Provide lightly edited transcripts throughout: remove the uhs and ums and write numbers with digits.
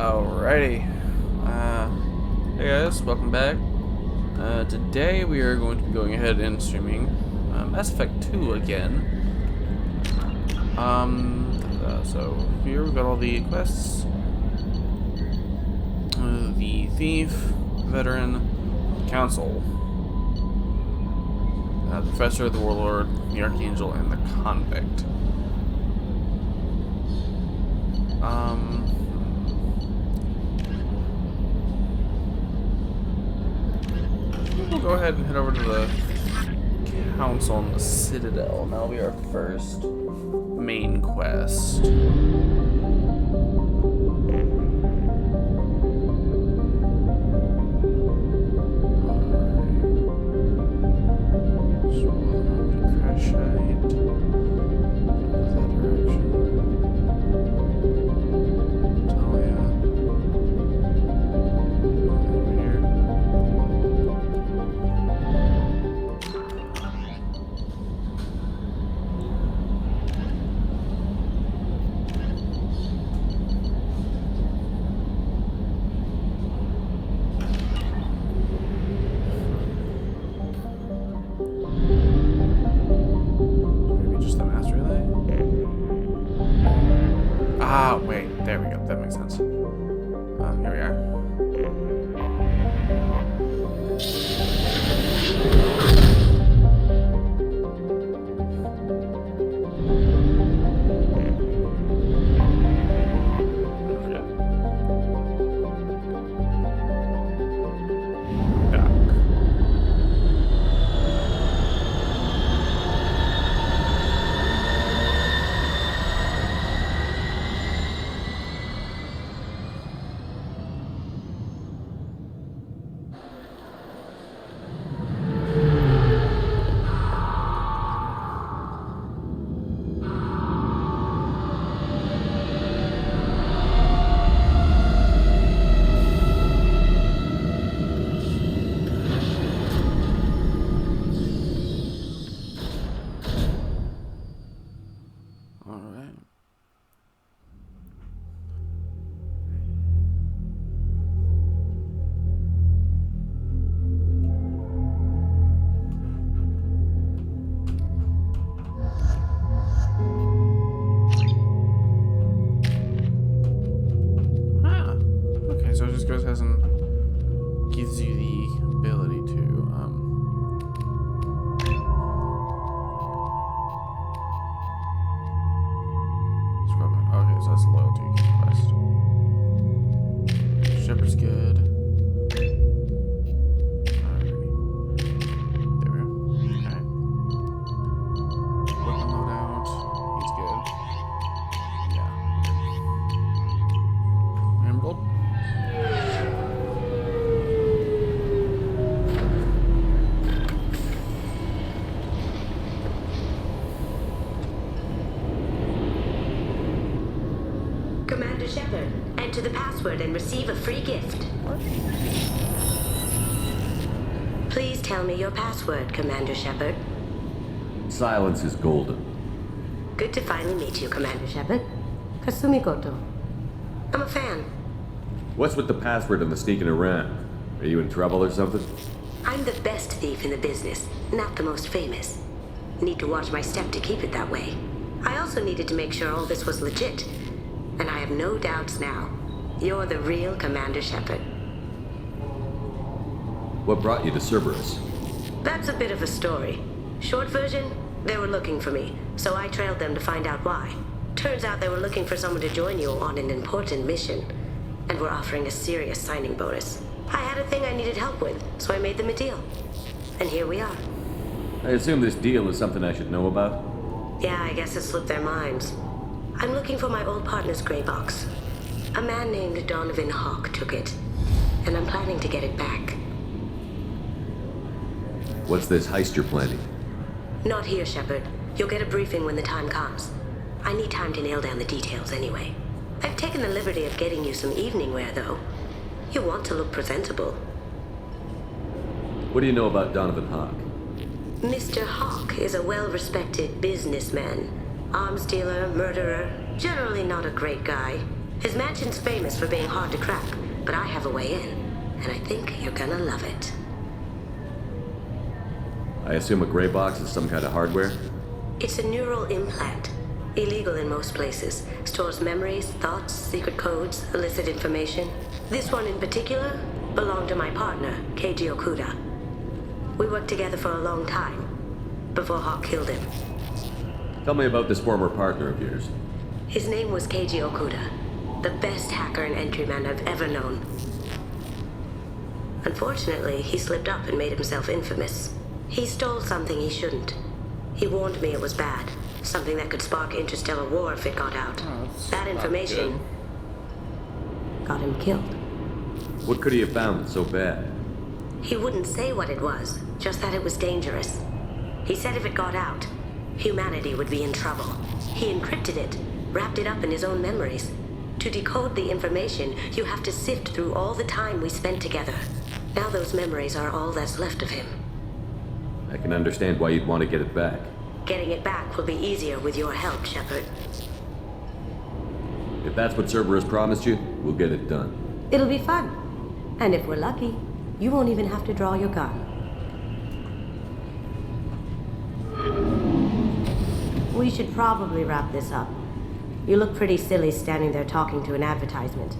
Alrighty. Hey guys, welcome back. Today we are going to be going ahead and streaming Mass Effect 2 again. So here we've got all the quests. The Thief, Veteran, Council, the Professor, the Warlord, the Archangel, and the Convict. We'll go ahead and head over to the Council in the Citadel. That'll be our first main quest. Ah, wait, there we go. That makes sense. Here we are. So it just goes ahead and gives you the ability to okay, so that's a loyalty quest. Shepard's good. Alrighty. There we go. Okay. Weapon loadout. He's good. Yeah. Emerald. Commander Shepard, enter the password and receive a free gift. What? Please tell me your password, Commander Shepard. Silence is golden. Good to finally meet you, Commander Shepard. Kasumi Goto. I'm a fan. What's with the password and the sneaking around? Are you in trouble or something? I'm the best thief in the business, not the most famous. Need to watch my step to keep it that way. I also needed to make sure all this was legit. And I have no doubts now. You're the real Commander Shepard. What brought you to Cerberus? That's a bit of a story. Short version, they were looking for me, so I trailed them to find out why. Turns out they were looking for someone to join you on an important mission, and were offering a serious signing bonus. I had a thing I needed help with, so I made them a deal. And here we are. I assume this deal is something I should know about? Yeah, I guess it slipped their minds. I'm looking for my old partner's gray box. A man named Donovan Hawk took it, and I'm planning to get it back. What's this heist you're planning? Not here, Shepard. You'll get a briefing when the time comes. I need time to nail down the details anyway. I've taken the liberty of getting you some evening wear, though. You want to look presentable. What do you know about Donovan Hawk? Mr. Hawk is a well-respected businessman. Arms dealer, murderer, generally not a great guy. His mansion's famous for being hard to crack, but I have a way in, and I think you're gonna love it. I assume a gray box is some kind of hardware? It's a neural implant. Illegal in most places. Stores memories, thoughts, secret codes, illicit information. This one in particular belonged to my partner, Keiji Okuda. We worked together for a long time, before Hawk killed him. Tell me about this former partner of yours. His name was Keiji Okuda, the best hacker and entryman I've ever known. Unfortunately, he slipped up and made himself infamous. He stole something he shouldn't. He warned me it was bad, something that could spark interstellar war if it got out. That information got him killed. What could he have found that's so bad? He wouldn't say what it was, just that it was dangerous. He said if it got out, humanity would be in trouble. He encrypted it, wrapped it up in his own memories. To decode the information, you have to sift through all the time we spent together. Now those memories are all that's left of him. I can understand why you'd want to get it back. Getting it back will be easier with your help, Shepard. If that's what Cerberus promised you, we'll get it done. It'll be fun. And if we're lucky, you won't even have to draw your gun. We should probably wrap this up. You look pretty silly standing there talking to an advertisement.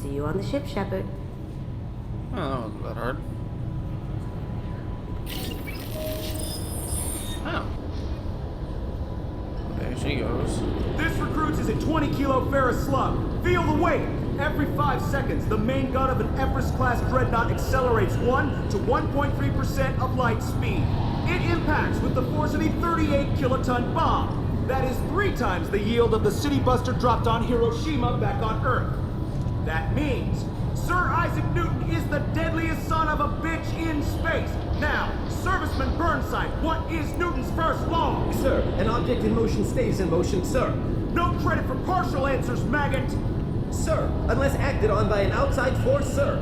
See you on the ship, Shepard. Oh, that wasn't that hard. Oh. There she goes. This recruits is a 20-kilo ferrous slug. Feel the weight. Every 5 seconds, the main gun of an Everest-class dreadnought accelerates 1 to 1.3% of light speed. It impacts with the force of a 38-kiloton bomb. That is 3 times the yield of the city buster dropped on Hiroshima back on Earth. That means Sir Isaac Newton is the deadliest son of a bitch in space. Now, Serviceman Burnside, what is Newton's first law? Sir, an object in motion stays in motion, sir. No credit for partial answers, maggot. Sir, unless acted on by an outside force, sir.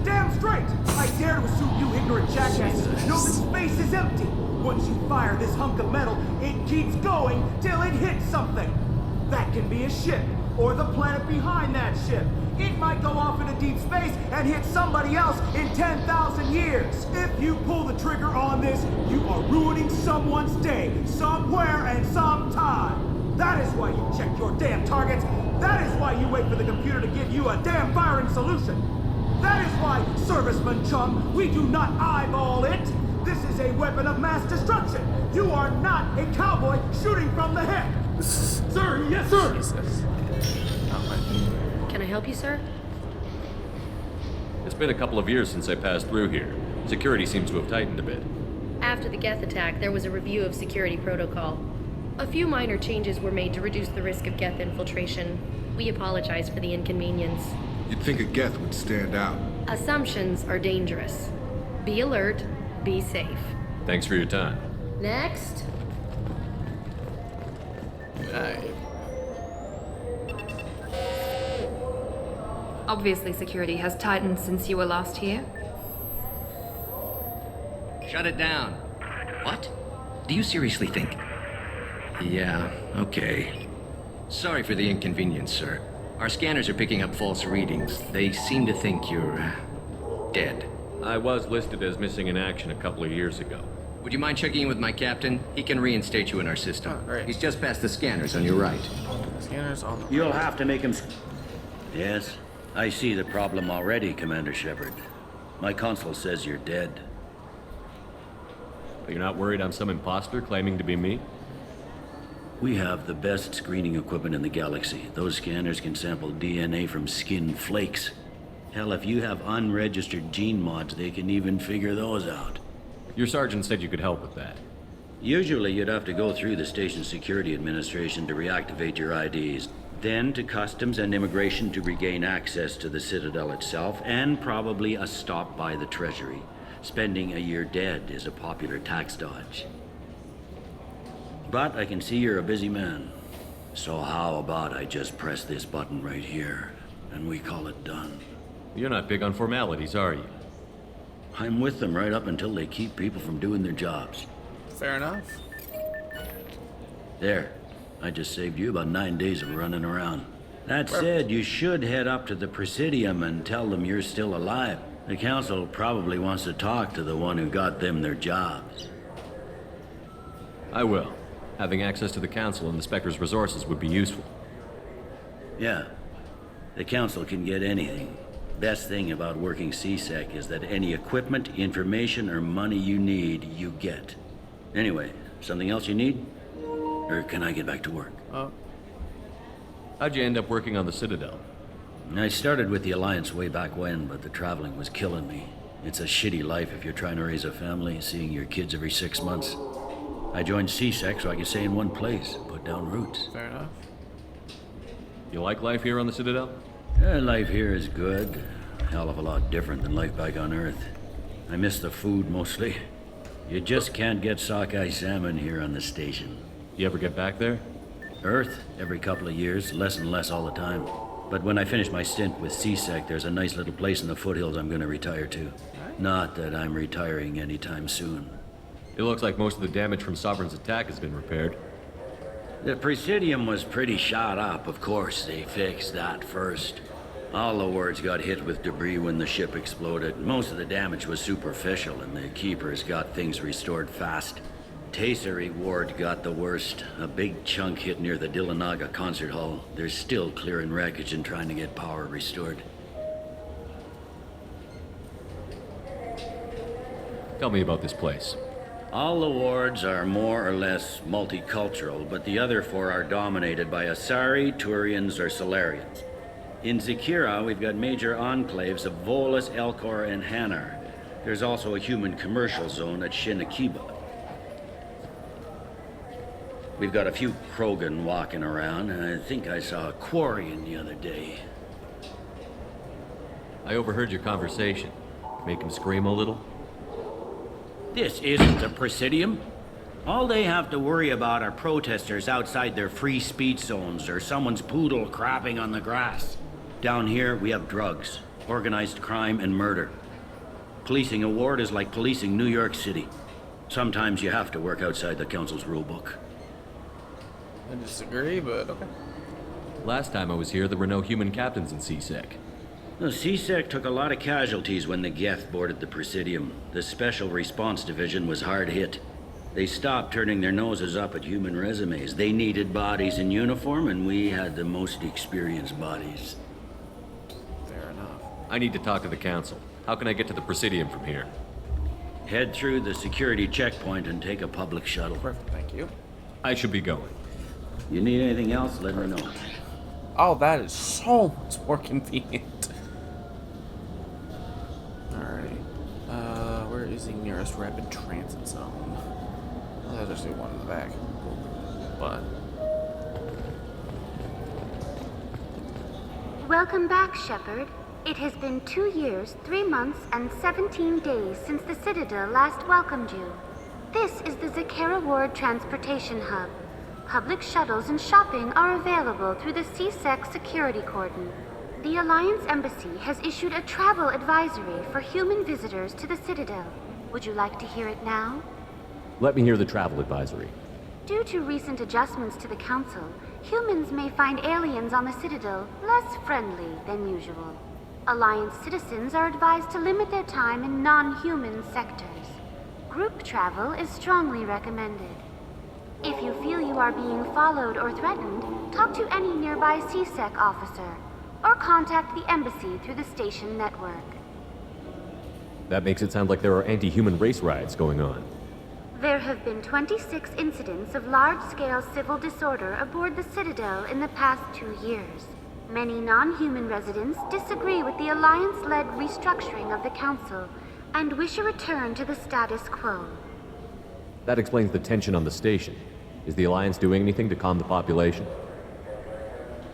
Damn straight! I dare to assume you ignorant jackasses know that space is empty. Once you fire this hunk of metal, it keeps going till it hits something. That can be a ship, or the planet behind that ship. It might go off into deep space and hit somebody else in 10,000 years. If you pull the trigger on this, you are ruining someone's day, somewhere and sometime. That is why you check your damn targets. That is why you wait for the computer to give you a damn firing solution. That is why, Serviceman Chum, we do not eyeball it. This is a weapon of mass destruction. You are not a cowboy shooting from the hip. Sir, yes, sir. Jesus. Oh, Can I help you, sir? It's been a couple of years since I passed through here. Security seems to have tightened a bit. After the Geth attack, there was a review of security protocol. A few minor changes were made to reduce the risk of Geth infiltration. We apologize for the inconvenience. You'd think a Geth would stand out. Assumptions are dangerous. Be alert, be safe. Thanks for your time. Next. Alright. Obviously, security has tightened since you were last here. Shut it down. What? Do you seriously think? Yeah, okay. Sorry for the inconvenience, sir. Our scanners are picking up false readings. They seem to think you're dead. I was listed as missing in action a couple of years ago. Would you mind checking in with my captain? He can reinstate you in our system. Oh, great. He's just past the scanners on your right. Scanners on the You'll have to make him... Yes, I see the problem already, Commander Shepard. My console says you're dead. You're not worried I'm some imposter claiming to be me? We have the best screening equipment in the galaxy. Those scanners can sample DNA from skin flakes. Hell, if you have unregistered gene mods, they can even figure those out. Your sergeant said you could help with that. Usually you'd have to go through the station security administration to reactivate your IDs, then to customs and immigration to regain access to the Citadel itself, and probably a stop by the Treasury. Spending a year dead is a popular tax dodge. But I can see you're a busy man. So how about I just press this button right here, and we call it done? You're not big on formalities, are you? I'm with them right up until they keep people from doing their jobs. Fair enough. There. I just saved you about 9 days of running around. That said, you should head up to the Presidium and tell them you're still alive. The Council probably wants to talk to the one who got them their jobs. I will. Having access to the Council and the Spectre's resources would be useful. Yeah. The Council can get anything. Best thing about working CSEC is that any equipment, information, or money you need, you get. Anyway, something else you need? Or can I get back to work? How'd you end up working on the Citadel? I started with the Alliance way back when, but the traveling was killing me. It's a shitty life if you're trying to raise a family, seeing your kids every 6 months. I joined CSEC so I could stay in one place, put down roots. Fair enough. You like life here on the Citadel? Life here is good. A hell of a lot different than life back on Earth. I miss the food mostly. You just can't get sockeye salmon here on the station. You ever get back there? Earth, every couple of years, less and less all the time. But when I finish my stint with CSEC, there's a nice little place in the foothills I'm gonna retire to. Not that I'm retiring anytime soon. It looks like most of the damage from Sovereign's attack has been repaired. The Presidium was pretty shot up, of course. They fixed that first. All the wards got hit with debris when the ship exploded. Most of the damage was superficial, and the Keepers got things restored fast. Tasery Ward got the worst. A big chunk hit near the Dillanaga concert hall. They're still clearing wreckage and trying to get power restored. Tell me about this place. All the wards are more or less multicultural, but the other 4 are dominated by Asari, Turians, or Solarians. In Zakira, we've got major enclaves of Volus, Elcor, and Hanar. There's also a human commercial zone at Shinakiba. We've got a few Krogan walking around, and I think I saw a Quarian the other day. I overheard your conversation. Make him scream a little? This isn't the Presidium. All they have to worry about are protesters outside their free speech zones or someone's poodle crapping on the grass. Down here, we have drugs, organized crime, and murder. Policing a ward is like policing New York City. Sometimes you have to work outside the Council's rulebook. I disagree, but okay. Last time I was here, there were no human captains in CSEC. The CSEC took a lot of casualties when the Geth boarded the Presidium. The Special Response Division was hard hit. They stopped turning their noses up at human resumes. They needed bodies in uniform, and we had the most experienced bodies. Fair enough. I need to talk to the Council. How can I get to the Presidium from here? Head through the security checkpoint and take a public shuttle. Perfect, thank you. I should be going. You need anything else, let me know. Oh, that is so much more convenient. Alright. Where is the nearest rapid transit zone? Well, there's actually one in the back. But... Welcome back, Shepard. It has been 2 years, 3 months, and 17 days since the Citadel last welcomed you. This is the Zakera Ward Transportation Hub. Public shuttles and shopping are available through the CSEC security cordon. The Alliance Embassy has issued a travel advisory for human visitors to the Citadel. Would you like to hear it now? Let me hear the travel advisory. Due to recent adjustments to the Council, humans may find aliens on the Citadel less friendly than usual. Alliance citizens are advised to limit their time in non-human sectors. Group travel is strongly recommended. If you feel you are being followed or threatened, talk to any nearby CSEC officer, or contact the embassy through the station network. That makes it sound like there are anti-human race riots going on. There have been 26 incidents of large-scale civil disorder aboard the Citadel in the past 2 years. Many non-human residents disagree with the Alliance-led restructuring of the Council and wish a return to the status quo. That explains the tension on the station. Is the Alliance doing anything to calm the population?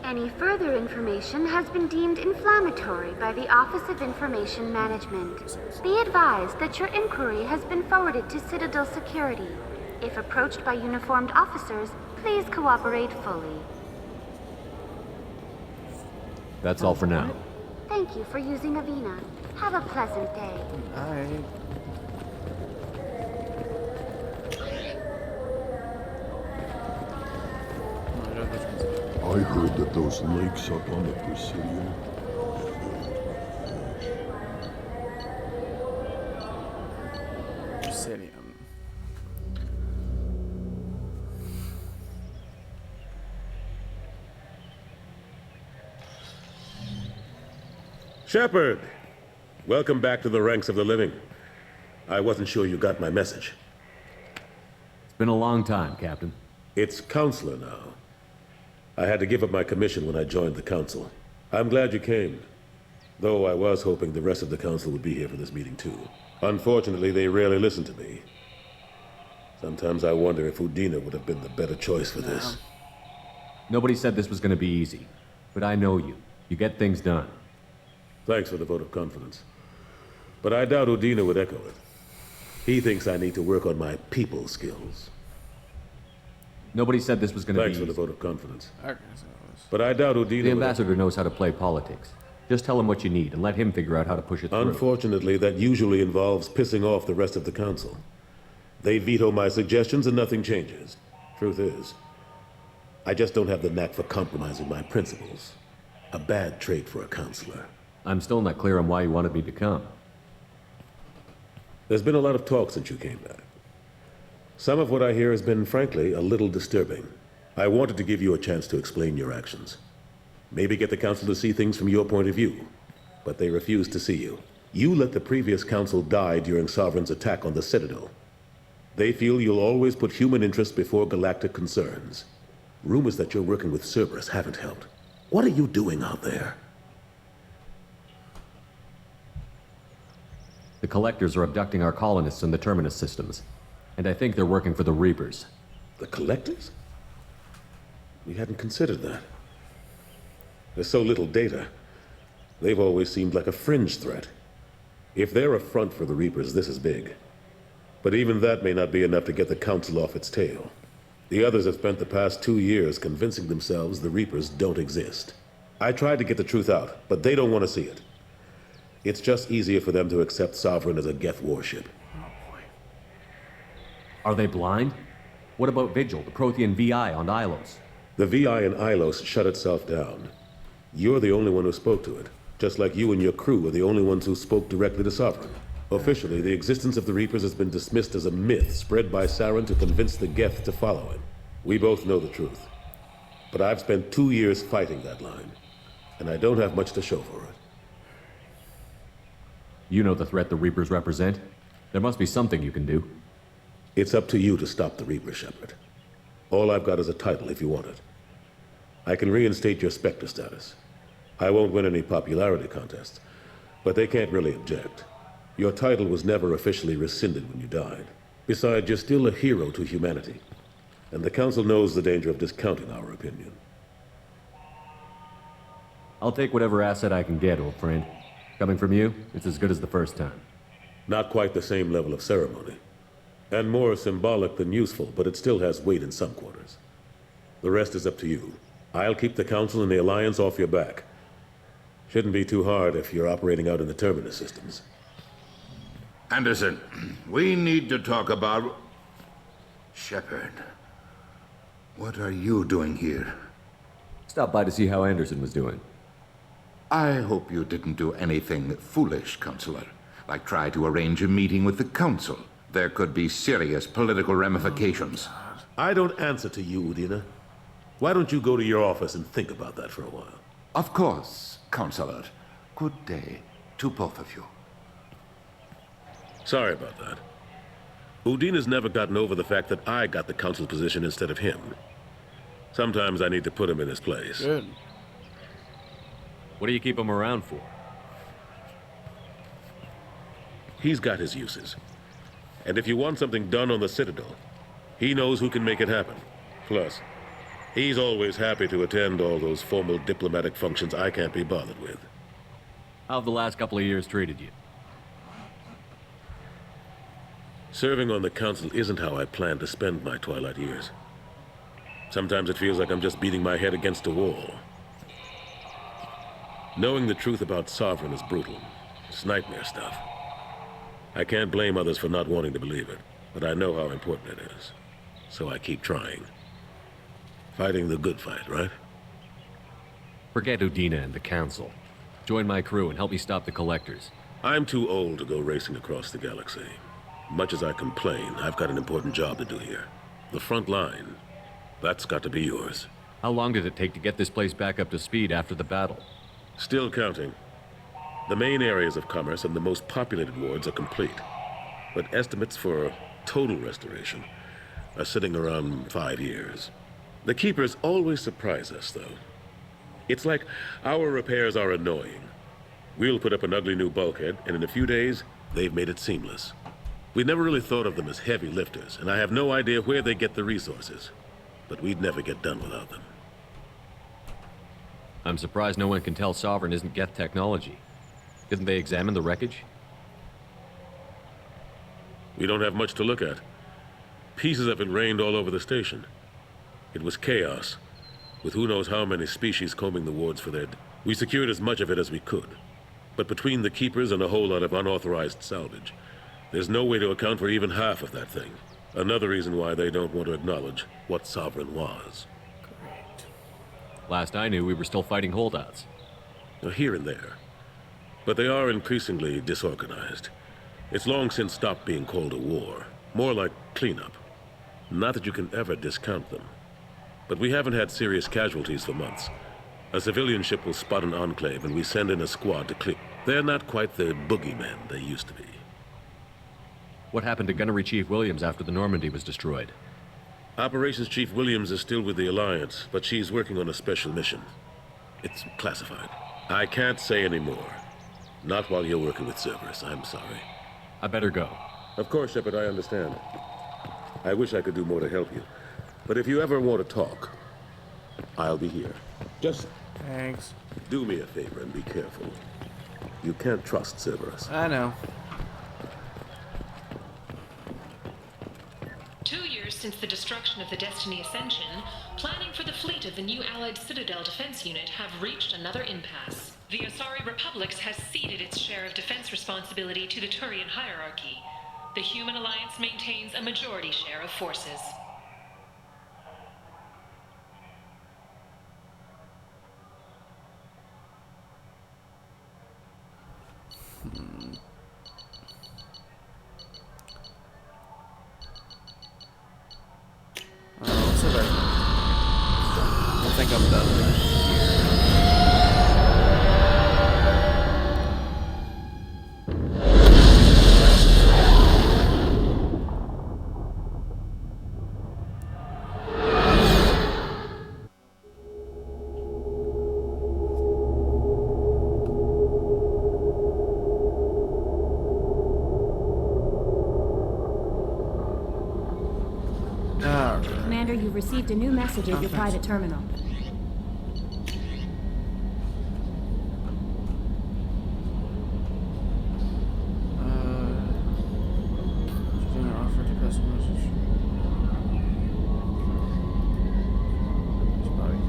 Any further information has been deemed inflammatory by the Office of Information Management. Be advised that your inquiry has been forwarded to Citadel Security. If approached by uniformed officers, please cooperate fully. That's all for now. Thank you for using Avina. Have a pleasant day. Alright. I Heard that those lakes up on the Presidium. Presidium. Shepard! Welcome back to the ranks of the living. I wasn't sure you got my message. It's been a long time, Captain. It's Counselor now. I had to give up my commission when I joined the Council. I'm glad you came. Though I was hoping the rest of the Council would be here for this meeting too. Unfortunately, they rarely listen to me. Sometimes I wonder if Udina would have been the better choice for this. Nobody said this was going to be easy. But I know you. You get things done. Thanks for the vote of confidence. But I doubt Udina would echo it. He thinks I need to work on my people skills. Nobody said this was going to be Thanks for the easy. vote of confidence. Okay, But I doubt Udina The ambassador knows how to play politics. Just tell him what you need and let him figure out how to push it through. Unfortunately, that usually involves pissing off the rest of the Council. They veto my suggestions and nothing changes. Truth is, I just don't have the knack for compromising my principles. A bad trait for a counselor. I'm still not clear on why you wanted me to come. There's been a lot of talk since you came back. Some of what I hear has been, frankly, a little disturbing. I wanted to give you a chance to explain your actions. Maybe get the Council to see things from your point of view. But they refuse to see you. You let the previous Council die during Sovereign's attack on the Citadel. They feel you'll always put human interests before galactic concerns. Rumors that you're working with Cerberus haven't helped. What are you doing out there? The Collectors are abducting our colonists in the Terminus systems. And I think they're working for the Reapers. The Collectors? We hadn't considered that. There's so little data. They've always seemed like a fringe threat. If they're a front for the Reapers, this is big. But even that may not be enough to get the Council off its tail. The others have spent the past 2 years convincing themselves the Reapers don't exist. I tried to get the truth out, but they don't want to see it. It's just easier for them to accept Sovereign as a Geth warship. Are they blind? What about Vigil, the Prothean VI on Ilos? The VI in Ilos shut itself down. You're the only one who spoke to it, just like you and your crew are the only ones who spoke directly to Sovereign. Officially, the existence of the Reapers has been dismissed as a myth spread by Saren to convince the Geth to follow him. We both know the truth. But I've spent 2 years fighting that line, and I don't have much to show for it. You know the threat the Reapers represent. There must be something you can do. It's up to you to stop the Reaper, Shepard. All I've got is a title if you want it. I can reinstate your Spectre status. I won't win any popularity contests, but they can't really object. Your title was never officially rescinded when you died. Besides, you're still a hero to humanity, and the Council knows the danger of discounting our opinion. I'll take whatever asset I can get, old friend. Coming from you, it's as good as the first time. Not quite the same level of ceremony, and more symbolic than useful, but it still has weight in some quarters. The rest is up to you. I'll keep the Council and the Alliance off your back. Shouldn't be too hard if you're operating out in the Terminus systems. Anderson, we need to talk about... Shepard. What are you doing here? Stop by to see how Anderson was doing. I hope you didn't do anything foolish, Counselor. Like try to arrange a meeting with the Council. There could be serious political ramifications. I don't answer to you, Udina. Why don't you go to your office and think about that for a while? Of course, Counselor. Good day to both of you. Sorry about that. Udina's never gotten over the fact that I got the Council position instead of him. Sometimes I need to put him in his place. Good. What do you keep him around for? He's got his uses. And if you want something done on the Citadel, he knows who can make it happen. Plus, he's always happy to attend all those formal diplomatic functions I can't be bothered with. How have the last couple of years treated you? Serving on the Council isn't how I plan to spend my twilight years. Sometimes it feels like I'm just beating my head against a wall. Knowing the truth about Sovereign is brutal. It's nightmare stuff. I can't blame others for not wanting to believe it, but I know how important it is. So I keep trying. Fighting the good fight, right? Forget Udina and the Council. Join my crew and help me stop the Collectors. I'm too old to go racing across the galaxy. Much as I complain, I've got an important job to do here. The front line. That's got to be yours. How long did it take to get this place back up to speed after the battle? Still counting. The main areas of commerce and the most populated wards are complete. But estimates for total restoration are sitting around 5 years. The Keepers always surprise us, though. It's like our repairs are annoying. We'll put up an ugly new bulkhead, and in a few days, they've made it seamless. We never really thought of them as heavy lifters, and I have no idea where they get the resources. But we'd never get done without them. I'm surprised no one can tell Sovereign isn't Geth technology. Didn't they examine the wreckage? We don't have much to look at. Pieces of it rained all over the station. It was chaos, with who knows how many species combing the wards for their... We secured as much of it as we could. But between the Keepers and a whole lot of unauthorized salvage, there's no way to account for even half of that thing. Another reason why they don't want to acknowledge what Sovereign was. Last I knew, we were still fighting holdouts. Here and there. But they are increasingly disorganized. It's long since stopped being called a war. More like cleanup. Not that you can ever discount them. But we haven't had serious casualties for months. A civilian ship will spot an enclave and we send in a squad to clear. They're not quite the boogeymen they used to be. What happened to Gunnery Chief Williams after the Normandy was destroyed? Operations Chief Williams is still with the Alliance, but she's working on a special mission. It's classified. I can't say any more. Not while you're working with Cerberus, I'm sorry. I better go. Of course, Shepard, I understand. I wish I could do more to help you. But if you ever want to talk, I'll be here. Just... Thanks. Do me a favor and be careful. You can't trust Cerberus. I know. 2 years since the destruction of the Destiny Ascension, planning for the fleet of the new Allied Citadel Defense Unit have reached another impasse. The Asari Republics has ceded its share of defense responsibility to the Turian hierarchy. The Human Alliance maintains a majority share of forces. Let's see if I think I'm done. Commander, you've received a new message at your private terminal.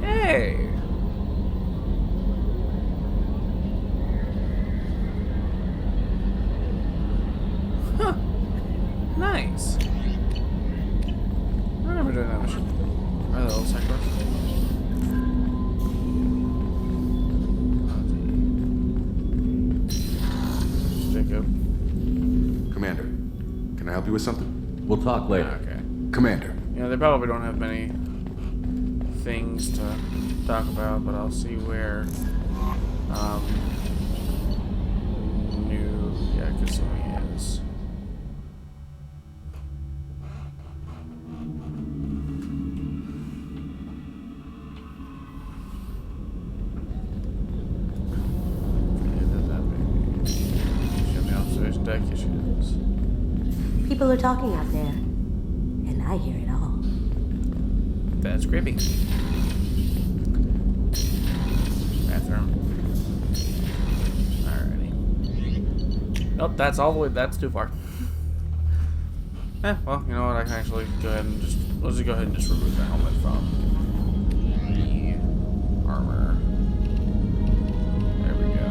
Hey! Huh. Nice. I remember doing that mission. Or that little side quest. Jacob. Commander, can I help you with something? We'll talk later. Okay. Commander. Yeah, they probably don't have many things to talk about, but I'll see where new Yakasumi is. Deck issues. People are talking out there, and I hear it all. That's creepy. Bathroom. Alrighty. Nope, that's all the way. That's too far. Well, you know what? I can actually go ahead and just let's just go ahead and just remove the helmet from the armor. There we go.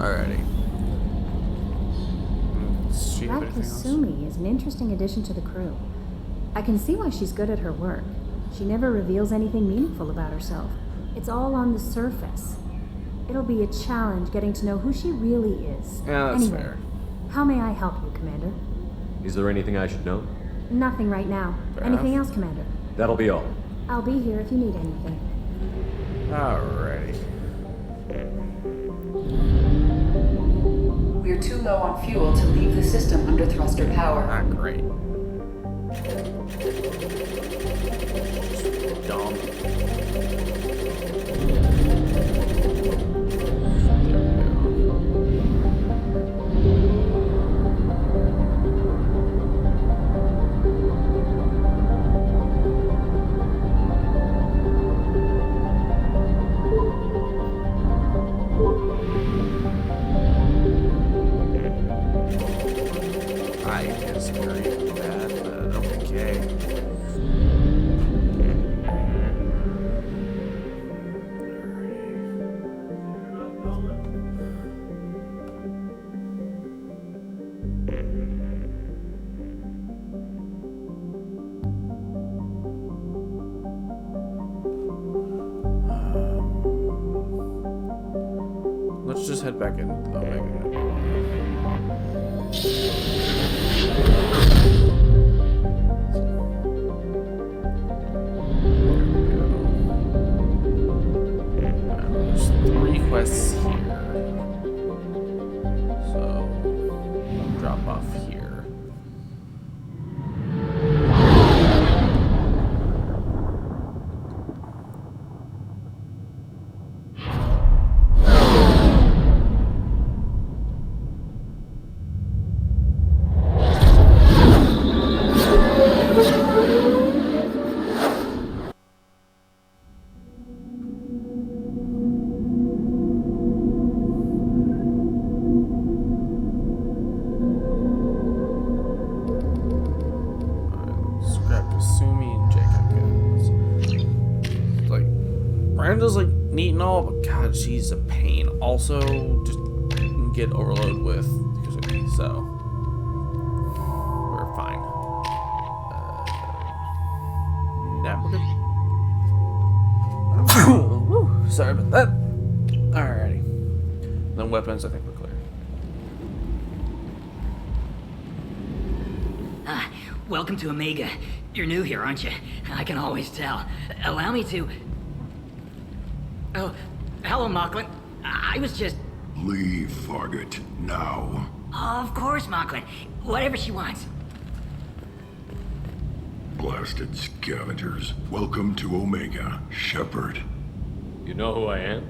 Alrighty. She have That anything else? Kasumi is an interesting addition to the crew. I can see why she's good at her work. She never reveals anything meaningful about herself. It's all on the surface. It'll be a challenge getting to know who she really is. Yeah, that's anyway, fair. How may I help you, Commander? Is there anything I should know? Nothing right now. Fair Anything enough. else, Commander? That'll be all. I'll be here if you need anything. Alrighty. We're too low on fuel to leave the system under thruster power. Not great. Dumb. I disagree with that, but okay. Let's just head back into the Omega. There's 3 quests here. So, we'll drop off here. Scrap Kasumi and Jacob goes. Like, Miranda's like neat and all, but god, she's a pain. Also, just get overload with Kasumi, so we're fine. Yeah, we're good. Whew, sorry about that. Alrighty. Then weapons, I think we're clear. Welcome to Omega. You're new here, aren't you? I can always tell. Allow me to... Oh, hello, Mocklin. I was just... Leave, Fargate, now. Of course, Mocklin. Whatever she wants. Blasted scavengers. Welcome to Omega, Shepard. You know who I am?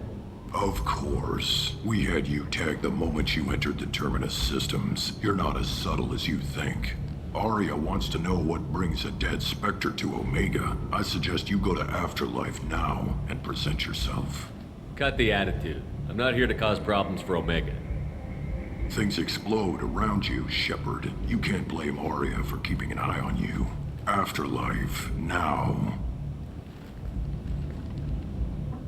Of course. We had you tagged the moment you entered the Terminus systems. You're not as subtle as you think. Arya wants to know what brings a dead Spectre to Omega. I suggest you go to Afterlife now and present yourself. Cut the attitude. I'm not here to cause problems for Omega. Things explode around you, Shepard. You can't blame Arya for keeping an eye on you. Afterlife now.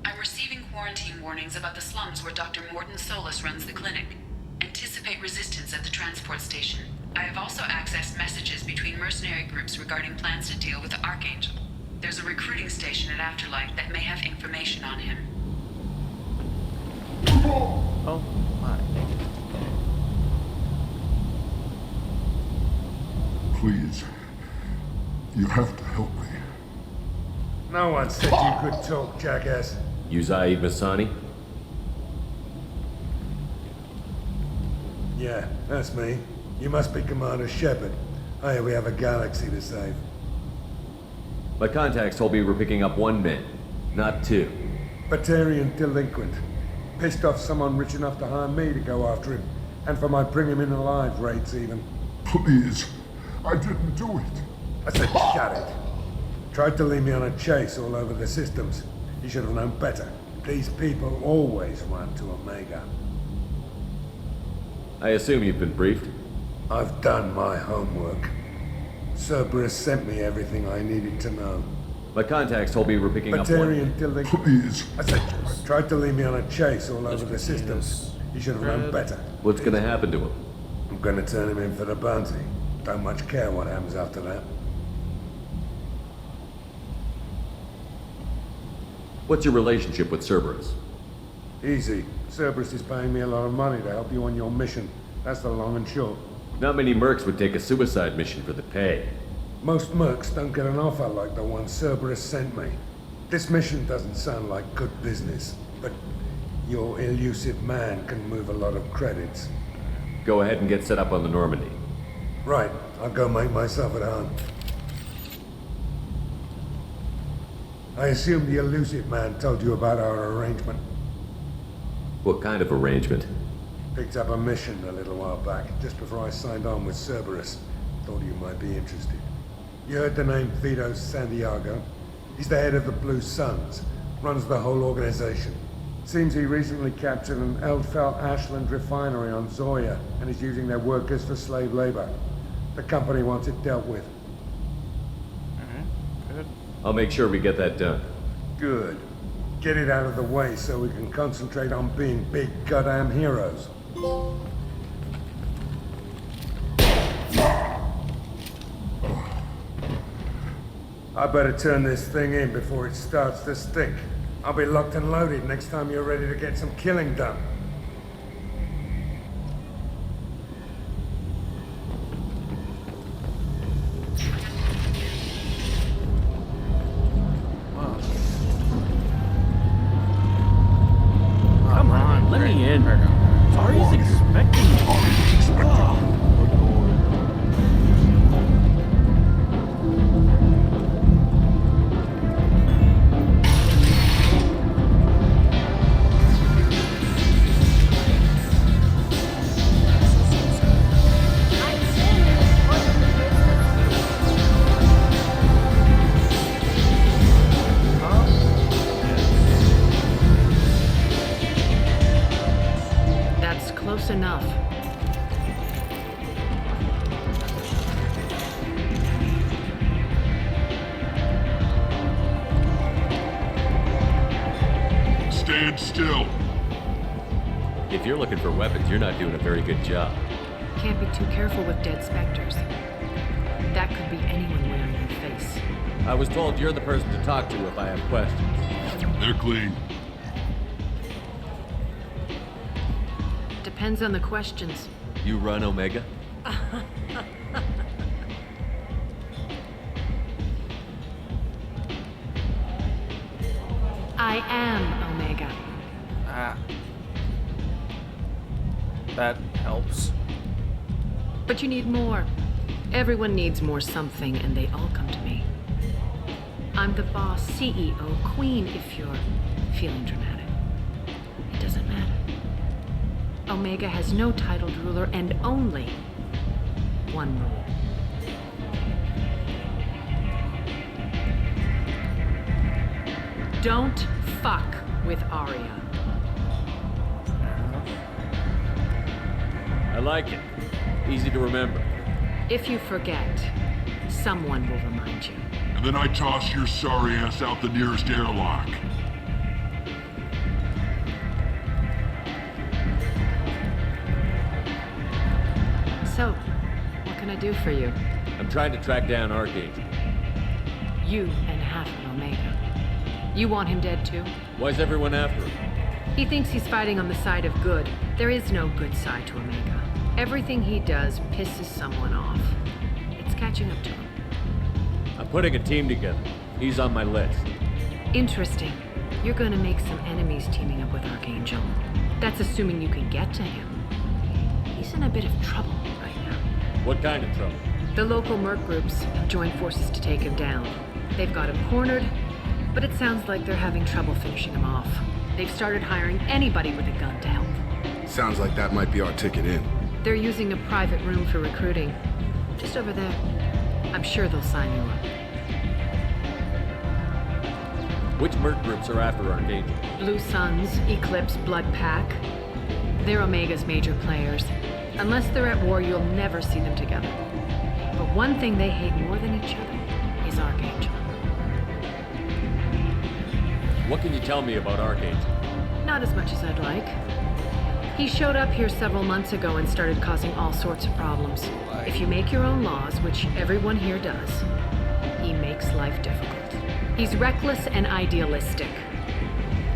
I'm receiving quarantine warnings about the slums where Dr. Morden Solus runs the clinic. Anticipate resistance at the transport station. I have also accessed messages between mercenary groups regarding plans to deal with the Archangel. There's a recruiting station at Afterlife that may have information on him. Oh my. Please. You have to help me. No one said you could talk, jackass. Yuzaid Masani? Yeah, that's me. You must be Commander Shepard. Hey, we have a galaxy to save. My contacts told me we're picking up 1 man, not 2. Batarian delinquent. Pissed off someone rich enough to hire me to go after him. And for my bring him in alive rates even. Please. I didn't do it. I said shut it. Tried to lead me on a chase all over the systems. You should have known better. These people always run to Omega. I assume you've been briefed? I've done my homework. Cerberus sent me everything I needed to know. My contacts told me we're picking up 1 Batarian man. delinquent. Please. I said tried to lead me on a chase all over the systems. He should have known better. What's gonna happen to him? I'm gonna turn him in for the bounty. Don't much care what happens after that. What's your relationship with Cerberus? Easy. Cerberus is paying me a lot of money to help you on your mission. That's the long and short. Not many mercs would take a suicide mission for the pay. Most mercs don't get an offer like the one Cerberus sent me. This mission doesn't sound like good business, but your elusive man can move a lot of credits. Go ahead and get set up on the Normandy. Right, I'll go make myself at home. I assume the elusive man told you about our arrangement. What kind of arrangement? Picked up a mission a little while back, just before I signed on with Cerberus. Thought you might be interested. You heard the name Vito Santiago? He's the head of the Blue Suns, runs the whole organization. Seems he recently captured an Eldfell Ashland refinery on Zoya and is using their workers for slave labor. The company wants it dealt with. Good. I'll make sure we get that done. Good. Get it out of the way so we can concentrate on being big goddamn heroes. I better turn this thing in before it starts to stink. I'll be locked and loaded next time you're ready to get some killing done. Come on, let me in. Ari's expecting me. That's close enough. Stand still. If you're looking for weapons, you're not doing a very good job. Can't be too careful with dead specters. That could be anyone wearing your face. I was told you're the person to talk to if I have questions. They're clean. Depends on the questions. You run Omega? I am Omega. Ah. That helps. But you need more. Everyone needs more something, and they all come to me. I'm the boss, CEO, queen, if you're feeling dramatic. It doesn't matter. Omega has no titled ruler and only one rule. Don't fuck with Arya. I like it. Easy to remember. If you forget, someone will remind you. And then I toss your sorry ass out the nearest airlock. So, what can I do for you? I'm trying to track down Archangel. You and half of Omega. You want him dead too? Why's everyone after him? He thinks he's fighting on the side of good. There is no good side to Omega. Everything he does pisses someone off. It's catching up to him. I'm putting a team together. He's on my list. Interesting. You're gonna make some enemies teaming up with Archangel. That's assuming you can get to him. He's in a bit of trouble right now. What kind of trouble? The local merc groups have joined forces to take him down. They've got him cornered, but it sounds like they're having trouble finishing him off. They've started hiring anybody with a gun to help. Sounds like that might be our ticket in. They're using a private room for recruiting. Just over there. I'm sure they'll sign you up. Which merc groups are after Archangel? Blue Suns, Eclipse, Blood Pack. They're Omega's major players. Unless they're at war, you'll never see them together. But one thing they hate more than each other is Archangel. What can you tell me about Archangel? Not as much as I'd like. He showed up here several months ago and started causing all sorts of problems. If you make your own laws, which everyone here does, he makes life difficult. He's reckless and idealistic.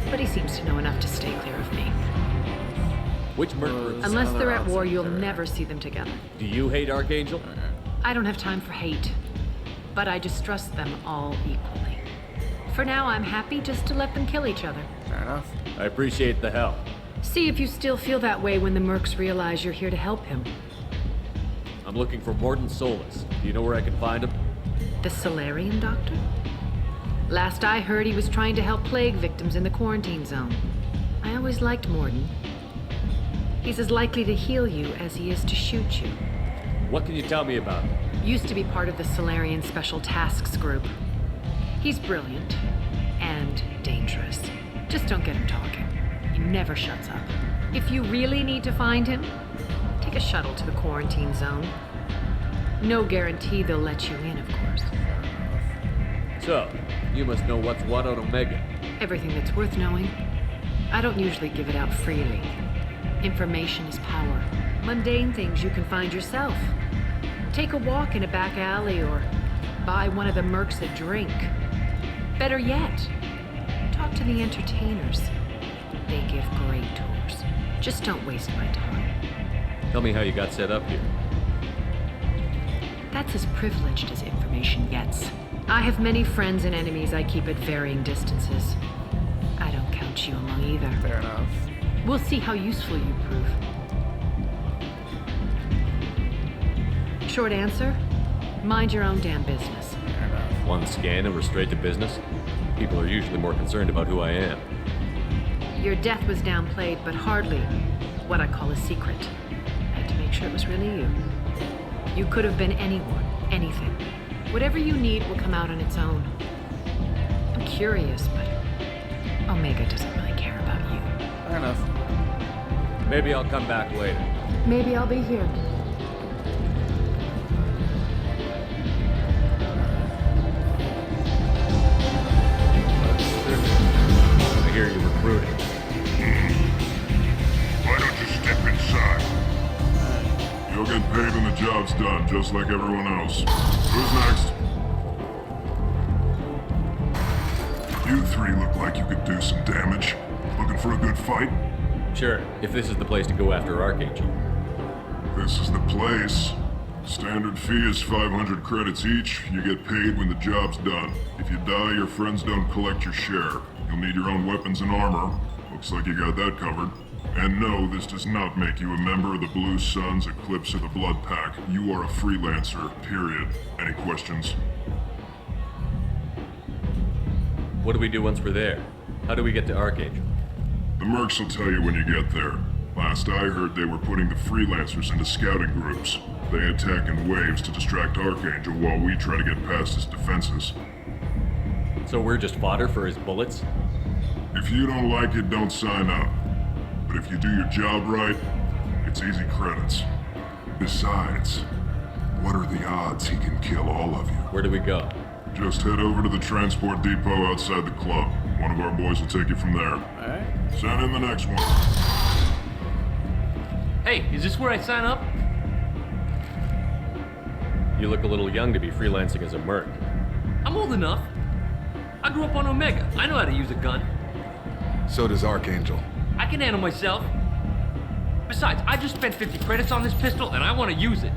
But he seems to know enough to stay clear of me. Which merc? Unless they're at war, you'll never see them together. Do you hate Archangel? I don't have time for hate, but I distrust them all equally. For now, I'm happy just to let them kill each other. Fair enough. I appreciate the help. See if you still feel that way when the mercs realize you're here to help him. I'm looking for Morton Solus. Do you know where I can find him? The Solarian doctor? Last I heard, he was trying to help plague victims in the quarantine zone. I always liked Morton. He's as likely to heal you as he is to shoot you. What can you tell me about him? Used to be part of the Solarian Special Tasks Group. He's brilliant and dangerous. Just don't get him talking. He never shuts up. If you really need to find him, take a shuttle to the quarantine zone. No guarantee they'll let you in, of course. So, you must know what's what on Omega. Everything that's worth knowing. I don't usually give it out freely. Information is power. Mundane things you can find yourself. Take a walk in a back alley or buy one of the mercs a drink. Better yet, talk to the entertainers. They give great tours. Just don't waste my time. Tell me how you got set up here. That's as privileged as information gets. I have many friends and enemies I keep at varying distances. I don't count you among either. Fair enough. We'll see how useful you prove. Short answer, mind your own damn business. Fair enough. One scan and we're straight to business? People are usually more concerned about who I am. Your death was downplayed, but hardly what I call a secret. I had to make sure it was really you. You could have been anyone, anything. Whatever you need will come out on its own. I'm curious, but Omega doesn't really care about you. Fair enough. Maybe I'll come back later. Maybe I'll be here. I hear you're recruiting. Why don't you step inside? You'll get paid when the job's done, just like everyone else. Who's next? You three look like you could do some damage. Looking for a good fight? Sure, if this is the place to go after Archangel. This is the place. Standard fee is 500 credits each. You get paid when the job's done. If you die, your friends don't collect your share. You'll need your own weapons and armor. Looks like you got that covered. And no, this does not make you a member of the Blue Suns, Eclipse, or the Blood Pack. You are a freelancer, period. Any questions? What do we do once we're there? How do we get to Archangel? The mercs will tell you when you get there. Last I heard, they were putting the freelancers into scouting groups. They attack in waves to distract Archangel while we try to get past his defenses. So we're just fodder for his bullets? If you don't like it, don't sign up. But if you do your job right, it's easy credits. Besides, what are the odds he can kill all of you? Where do we go? Just head over to the transport depot outside the club. One of our boys will take you from there. Alright. Send in the next one. Hey, is this where I sign up? You look a little young to be freelancing as a merc. I'm old enough. I grew up on Omega. I know how to use a gun. So does Archangel. I can handle myself. Besides, I just spent 50 credits on this pistol and I want to use it.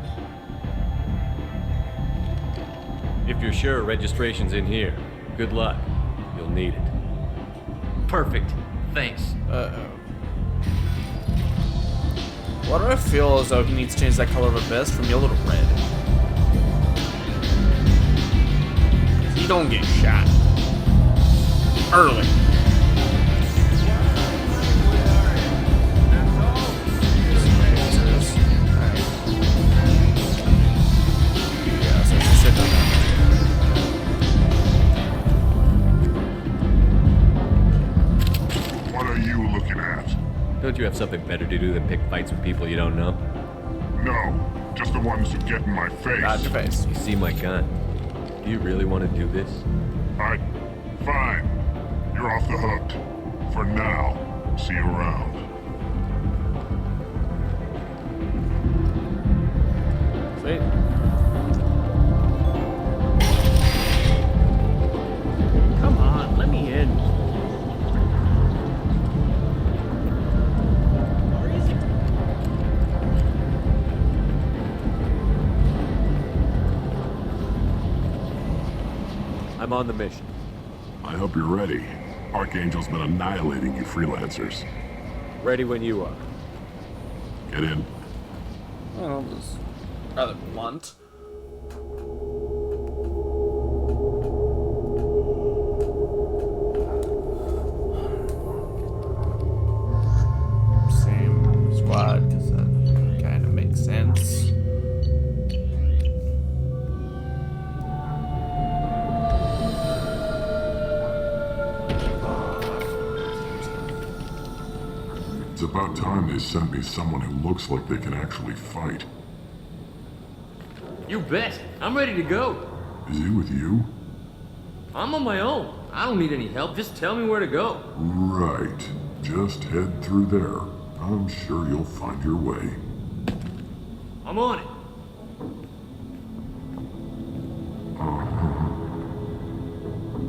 If you're sure registration's in here, good luck. You'll need it. Perfect. Thanks. Uh-oh. Why do I feel as though he needs to change that color of a vest from yellow to red? He don't get shot. Early. What are you looking at? Don't you have something better to do than pick fights with people you don't know? No, just the ones who get in my face. Not your face. You see my gun. Do you really want to do this? Fine. You're off the hook. For now. See you around. Sweet. Come on, let me in. I'm on the mission. I hope you're ready. Archangel's been annihilating you freelancers. Ready when you are. Get in. Well, that was rather blunt. Same squad, because that kind of makes sense. It's about time they sent me someone who looks like they can actually fight. You bet. I'm ready to go. Is he with you? I'm on my own. I don't need any help. Just tell me where to go. Right. Just head through there. I'm sure you'll find your way. I'm on it.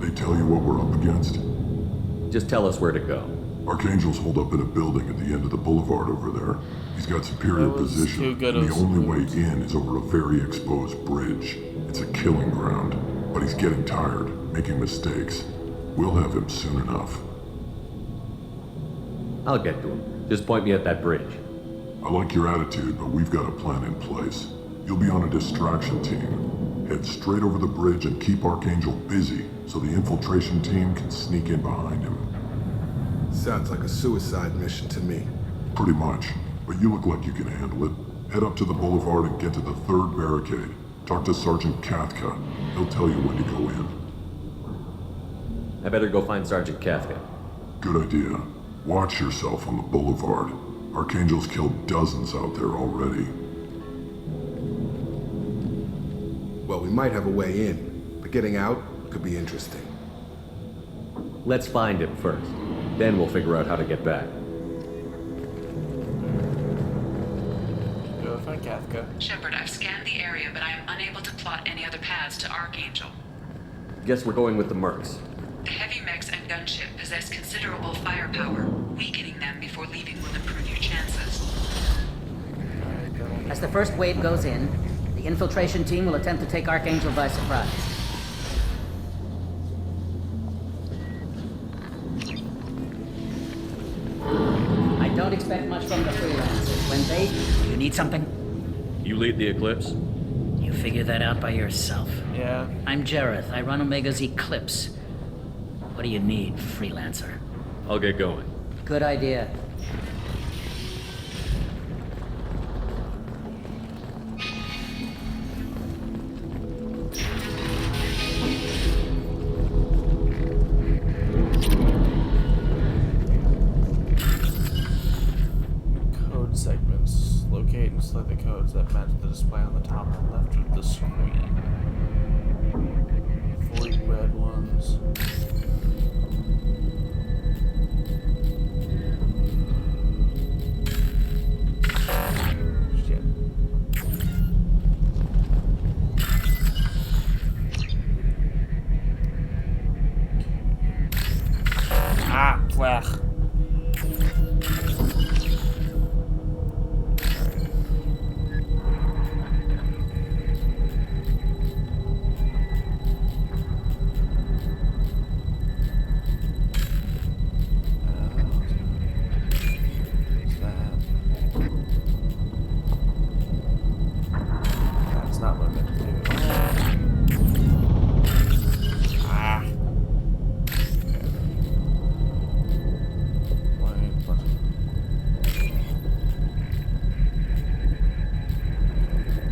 They tell you what we're up against? Just tell us where to go. Archangel's holed up in a building at the end of the boulevard over there. He's got superior position, and the only way in is over a very exposed bridge. It's a killing ground, but he's getting tired, making mistakes. We'll have him soon enough. I'll get to him. Just point me at that bridge. I like your attitude, but we've got a plan in place. You'll be on a distraction team. Head straight over the bridge and keep Archangel busy, so the infiltration team can sneak in behind him. Sounds like a suicide mission to me. Pretty much, but you look like you can handle it. Head up to the boulevard and get to the third barricade. Talk to Sergeant Kathka. He'll tell you when to go in. I better go find Sergeant Kathka. Good idea. Watch yourself on the boulevard. Archangel's killed dozens out there already. Well, we might have a way in, but getting out could be interesting. Let's find him first. Then we'll figure out how to get back. Go find Kathka. Shepard, I've scanned the area, but I am unable to plot any other paths to Archangel. Guess we're going with the mercs. The heavy mechs and gunship possess considerable firepower. Weakening them before leaving will improve your chances. As the first wave goes in, the infiltration team will attempt to take Archangel by surprise. I don't expect much from the freelancers. When they... You need something? You lead the Eclipse? You figure that out by yourself. Yeah. I'm Jareth. I run Omega's Eclipse. What do you need, freelancer? I'll get going. Good idea. Code segments. Locate and select the codes that match the display on the top left of the screen. Avoid red ones. Shit. Ah, blech. That's not what I meant to do. Ah. Wait, what?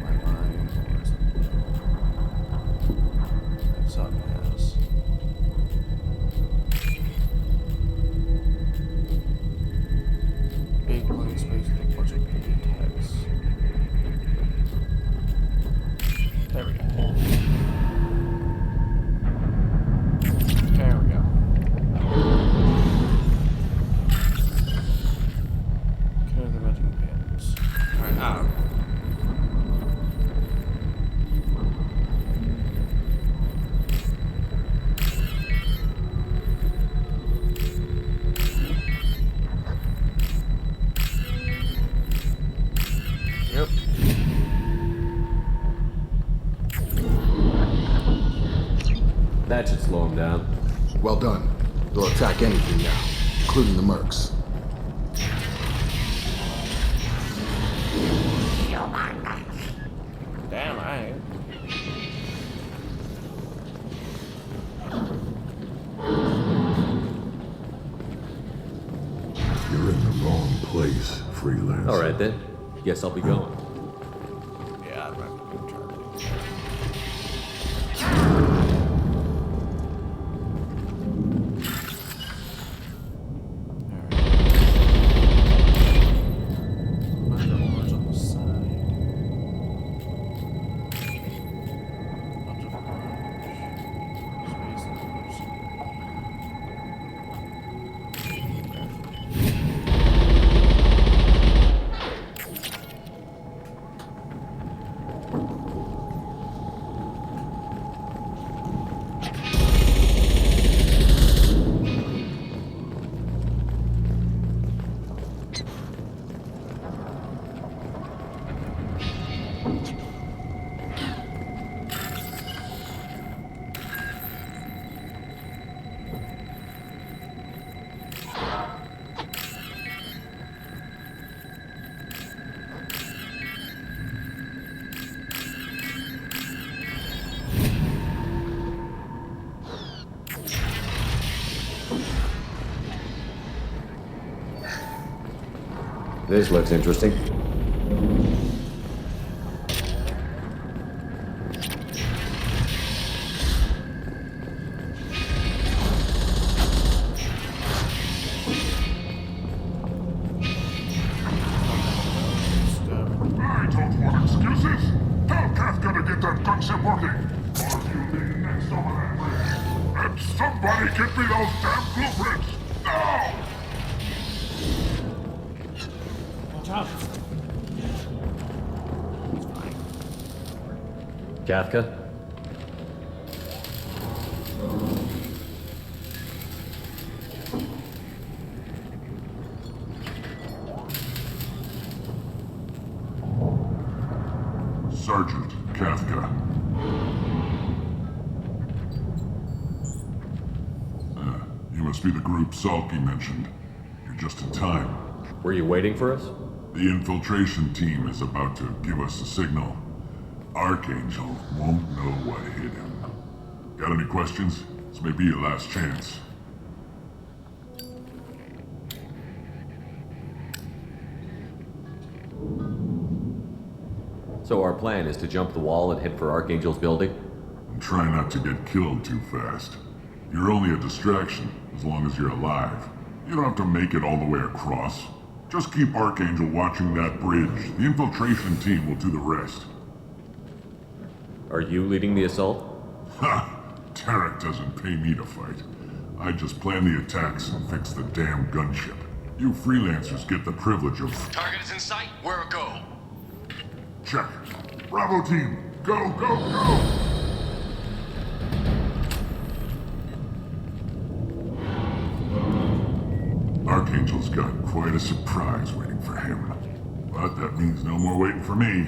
My mind. Where's it? That's all it has. Big blank space with a bunch of blue text. There we go. There we go. Clear the matching pins. Alright, That should slow him down. Well done. They'll attack anything now, including the mercs. Damn, I. You're in the wrong place, freelance. All right then. Guess I'll be going. Yeah, I'm not gonna turn. This looks interesting. I don't want excuses. Tell Kafka to get that gunship working. Or you'll be next over that bridge. And somebody get me those damn blueprints. Now! Watch out. Kafka? Sergeant Kafka. You must be the group Salky mentioned. You're just in time. Were you waiting for us? The infiltration team is about to give us a signal. Archangel won't know what hit him. Got any questions? This may be your last chance. So our plan is to jump the wall and head for Archangel's building? And try not to get killed too fast. You're only a distraction, as long as you're alive. You don't have to make it all the way across. Just keep Archangel watching that bridge. The infiltration team will do the rest. Are you leading the assault? Ha! Tarek doesn't pay me to fight. I just plan the attacks and fix the damn gunship. You freelancers get the privilege of... Target is in sight. Where a go? Check. Bravo team, go, go, go! Archangel's got quite a surprise waiting for him. But that means no more waiting for me.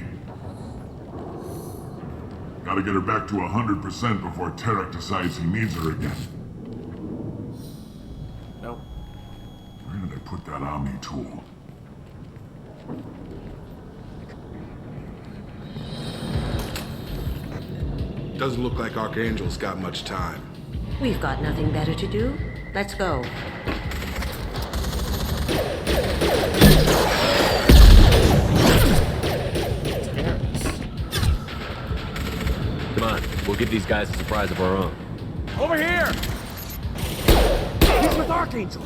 Gotta get her back to 100% before Tarek decides he needs her again. Nope. Where did I put that Omni tool? Doesn't look like Archangel's got much time. We've got nothing better to do. Let's go. Come on, we'll give these guys a surprise of our own. Over here! He's with Archangel!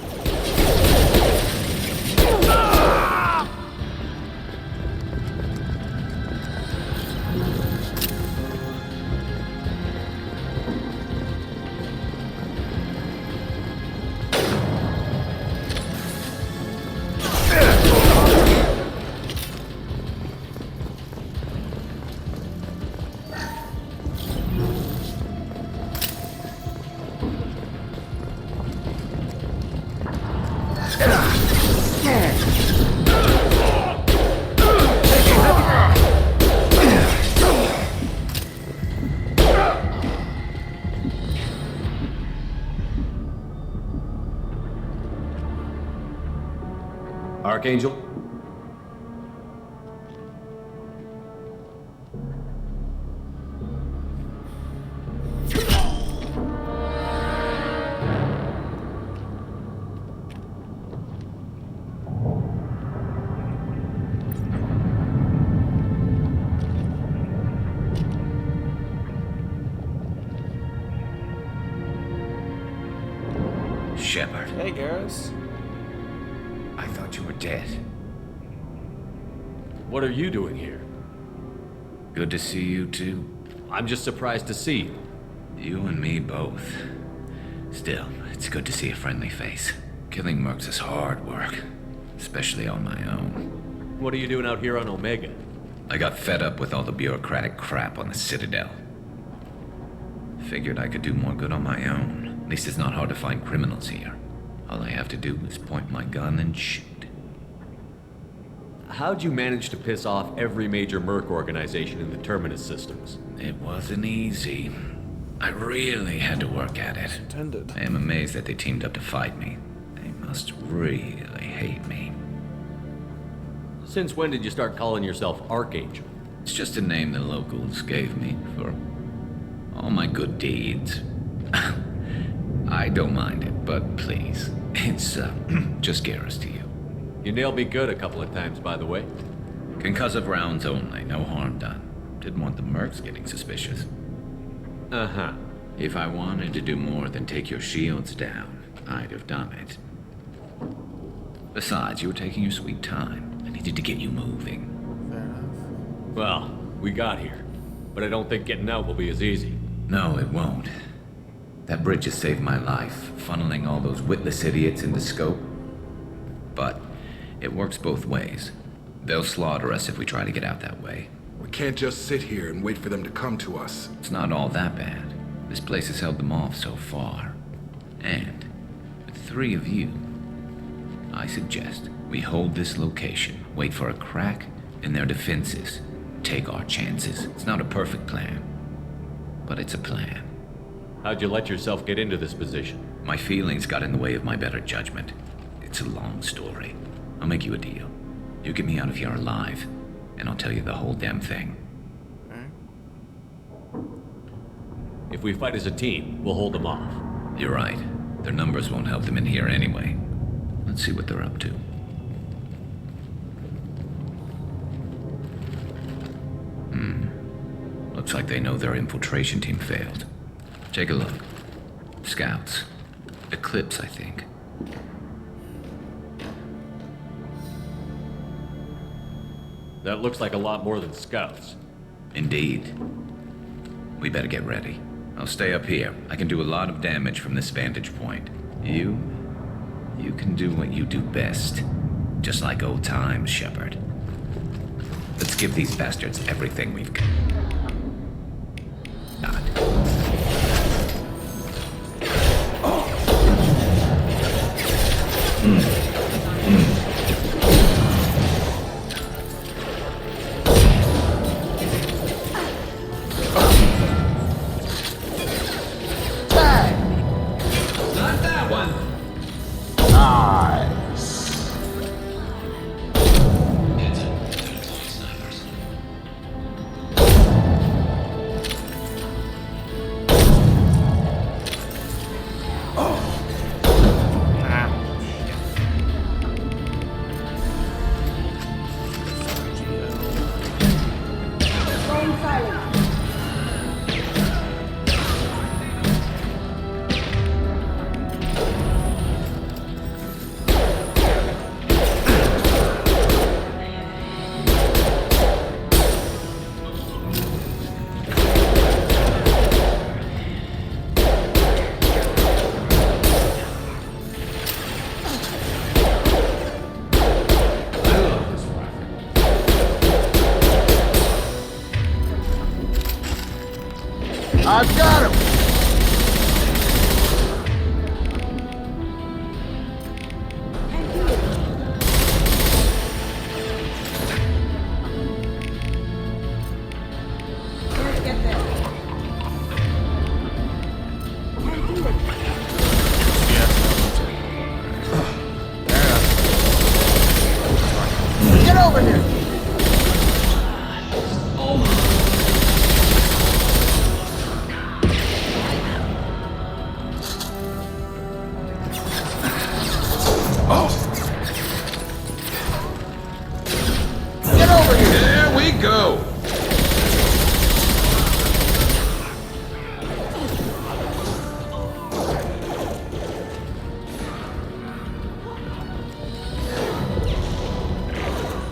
Archangel? Shepard. Hey, Garrus. I thought you were dead. What are you doing here? Good to see you too. I'm just surprised to see you. You and me both. Still, it's good to see a friendly face. Killing mercs is hard work, especially on my own. What are you doing out here on Omega? I got fed up with all the bureaucratic crap on the Citadel. Figured I could do more good on my own. At least it's not hard to find criminals here. All I have to do is point my gun and shoot. How'd you manage to piss off every major merc organization in the Terminus systems? It wasn't easy. I really had to work at it. Intended. I am amazed that they teamed up to fight me. They must really hate me. Since when did you start calling yourself Archangel? It's just a name the locals gave me for all my good deeds. I don't mind it, but please, it's just Garrus to you. You nailed me good a couple of times, by the way. Concussive rounds only, no harm done. Didn't want the mercs getting suspicious. Uh-huh. If I wanted to do more than take your shields down, I'd have done it. Besides, you were taking your sweet time. I needed to get you moving. Fair enough. Well, we got here, but I don't think getting out will be as easy. No, it won't. That bridge has saved my life, funneling all those witless idiots into scope. But it works both ways. They'll slaughter us if we try to get out that way. We can't just sit here and wait for them to come to us. It's not all that bad. This place has held them off so far. And with 3 of you, I suggest we hold this location, wait for a crack in their defenses, take our chances. It's not a perfect plan, but it's a plan. How'd you let yourself get into this position? My feelings got in the way of my better judgment. It's a long story. I'll make you a deal. You get me out of here alive, and I'll tell you the whole damn thing. If we fight as a team, we'll hold them off. You're right. Their numbers won't help them in here anyway. Let's see what they're up to. Looks like they know their infiltration team failed. Take a look. Scouts. Eclipse, I think. That looks like a lot more than scouts. Indeed. We better get ready. I'll stay up here. I can do a lot of damage from this vantage point. You can do what you do best. Just like old times, Shepard. Let's give these bastards everything we've got. Not that one. I've got him! Get over here! Get over here! There we go!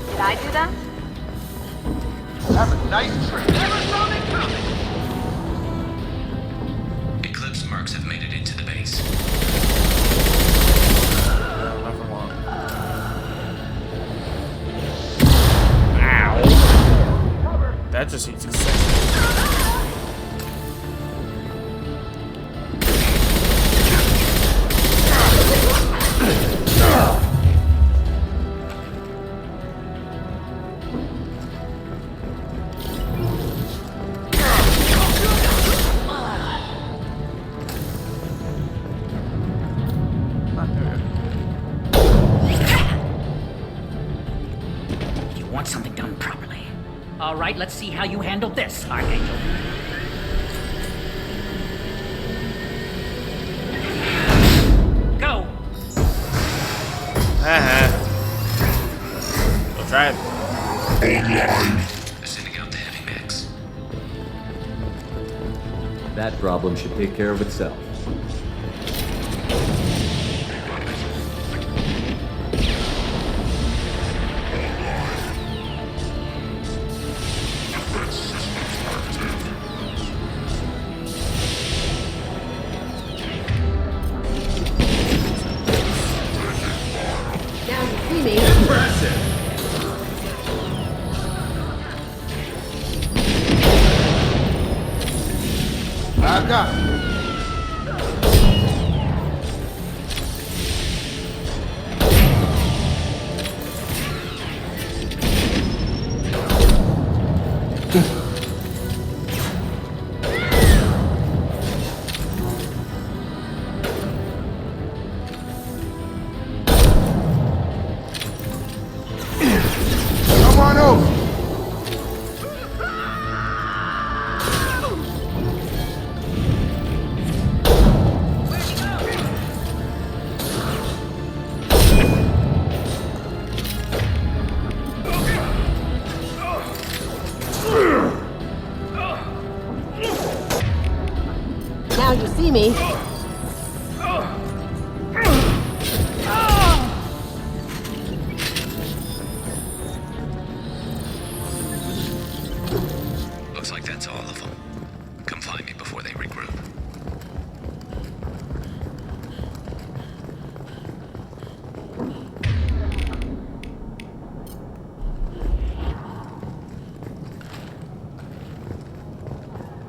Did I do that? Have a nice trip. Never saw me coming! Eclipse mercs have made it into the base. Not for long. That just seems insane. You want something done properly. All right, let's see how you handle this, Archangel. Go! We'll try it. Sending out the heavy mix. That problem should take care of itself. Now you see me. Impressive! Back up. Come on over. Now you see me. Looks like that's all of them. Come find me before they regroup.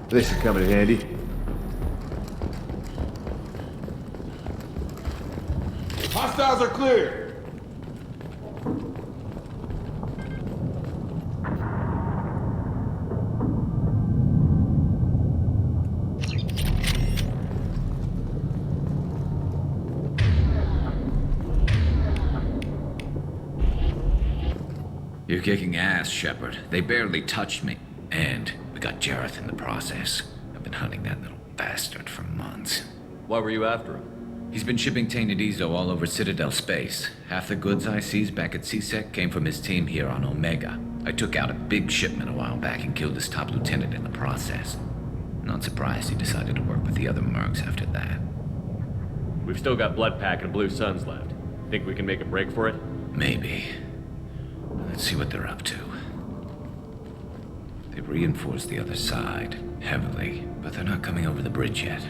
This should come in handy. Hostiles are clear. You're kicking ass, Shepard. They barely touched me. And we got Jareth in the process. I've been hunting that little bastard for months. Why were you after him? He's been shipping tainted Ezo all over Citadel space. Half the goods I seized back at CSEC came from his team here on Omega. I took out a big shipment a while back and killed his top lieutenant in the process. Not surprised he decided to work with the other mercs after that. We've still got Bloodpack and Blue Suns left. Think we can make a break for it? Maybe. Let's see what they're up to. They've reinforced the other side, heavily, but they're not coming over the bridge yet.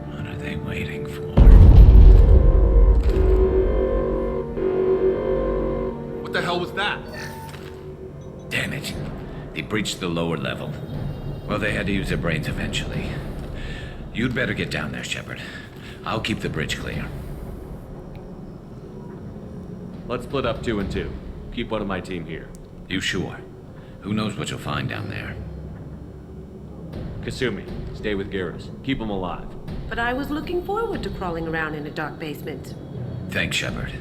What are they waiting for? What the hell was that? Damn it. They breached the lower level. Well, they had to use their brains eventually. You'd better get down there, Shepard. I'll keep the bridge clear. Let's split up 2 and 2. Keep one of my team here. You sure? Who knows what you'll find down there? Kasumi, stay with Garrus. Keep him alive. But I was looking forward to crawling around in a dark basement. Thanks, Shepard.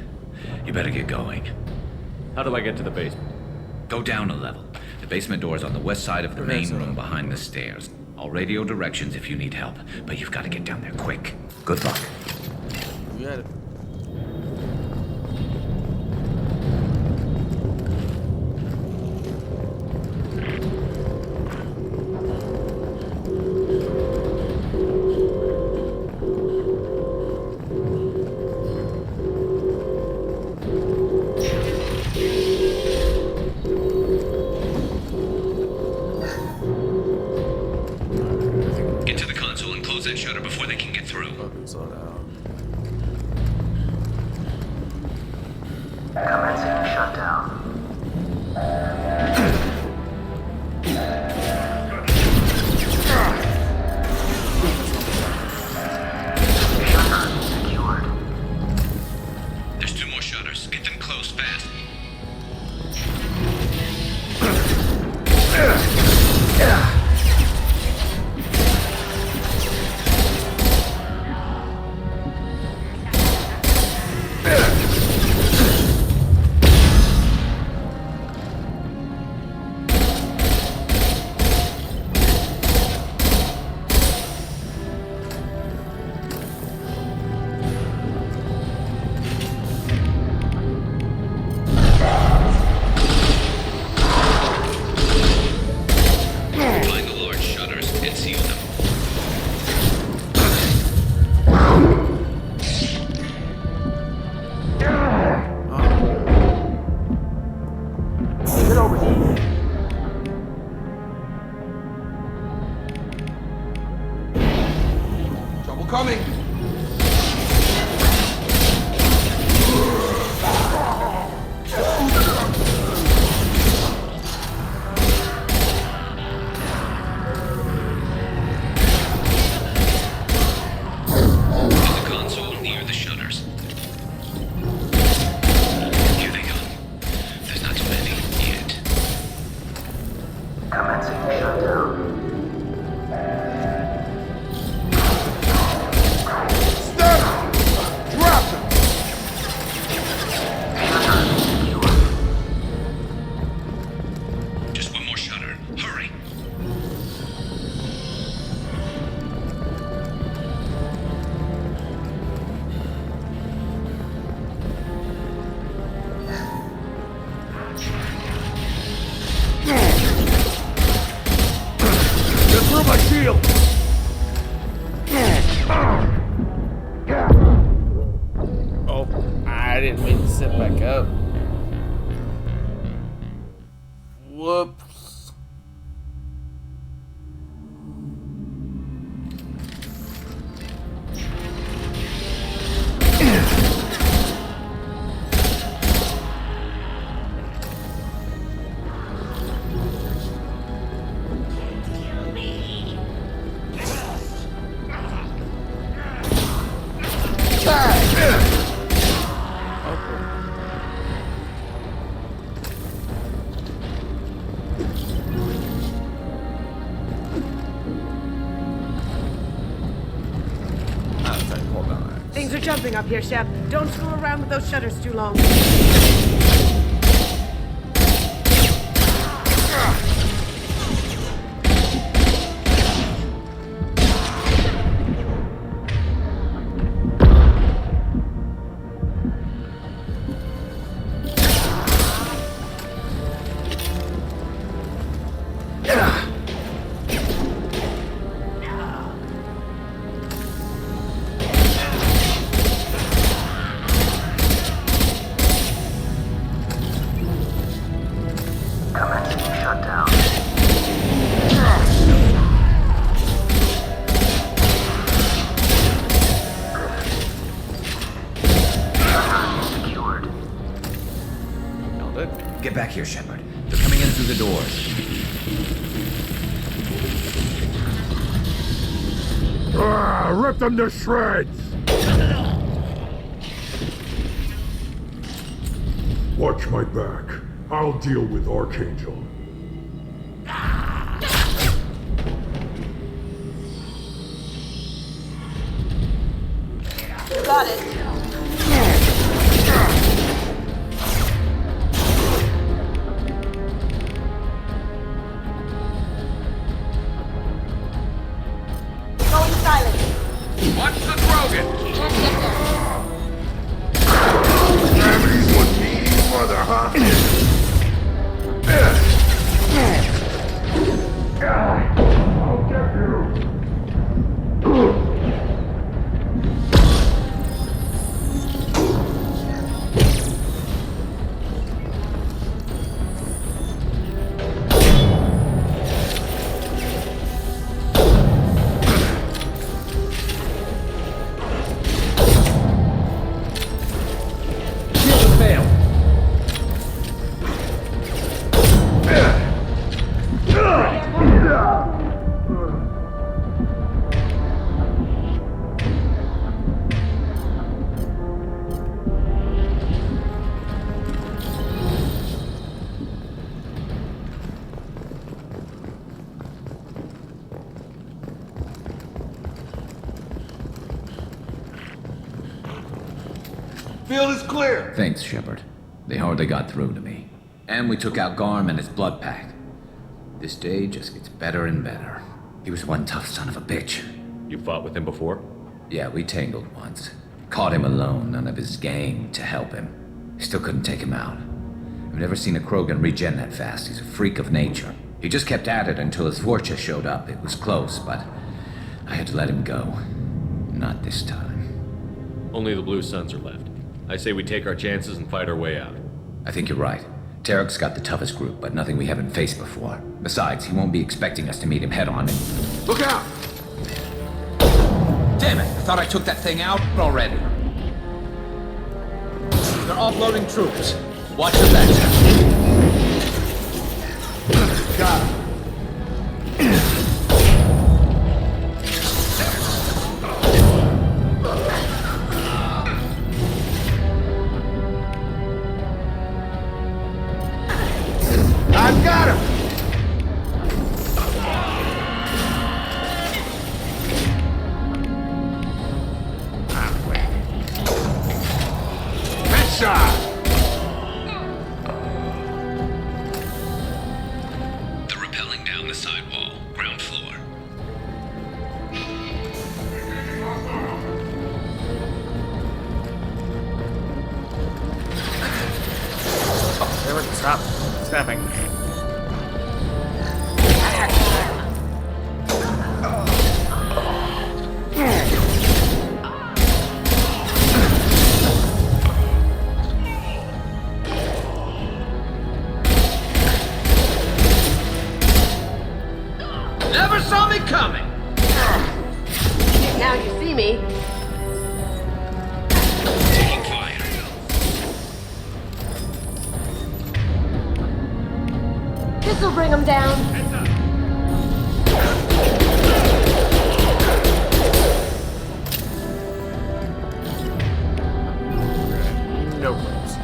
You better get going. How do I get to the basement? Go down a level. The basement door's on the west side of the main room behind the stairs. I'll radio directions if you need help, but you've got to get down there quick. Good luck. You got it. Get to the console and close that shutter before they can get through. Slow down. Commencing shutdown. Shutter secured. There's 2 more shutters. Get them closed fast. Find the large shutters and seal them. Get over here. Trouble coming. In the console near the shutters. Here they come. There's not too many yet. Commencing shutdown. Drop them! Just 1 more shutter. Hurry. Get through my shield! Oh, I didn't mean to sit back up. Whoops. Things are jumping up here, Shep. Don't screw around with those shutters too long. Commencing shutdown. Secured. Get back here, Shepard. They're coming in through the doors. Rip them to shreds! Watch my back. I'll deal with Archangel. Got it. I'll get you! Field is clear. Thanks, Shepard. They hardly got through to me. And we took out Garm and his blood pack. This day just gets better and better. He was one tough son of a bitch. You fought with him before? Yeah, we tangled once. Caught him alone, none of his gang to help him. Still couldn't take him out. I've never seen a Krogan regen that fast. He's a freak of nature. He just kept at it until his Vorcha showed up. It was close, but I had to let him go. Not this time. Only the Blue Suns are left. I say we take our chances and fight our way out. I think you're right. Tarek's got the toughest group, but nothing we haven't faced before. Besides, he won't be expecting us to meet him head-on and... Look out! Damn it! I thought I took that thing out already. They're offloading troops. Watch your back. Got him. I've got him! Headshot! They're rappelling down the sidewall, ground floor. Oh, they were stop snapping. Never saw me coming! Now you see me. Taking fire. This'll bring them down. No clues.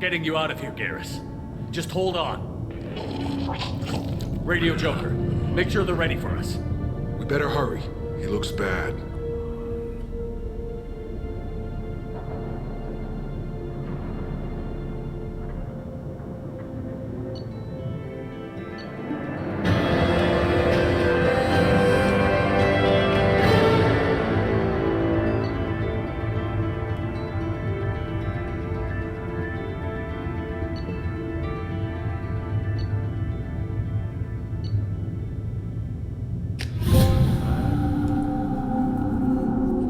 getting you out of here, Garrus. Just hold on. Radio Joker, make sure they're ready for us. We better hurry. He looks bad.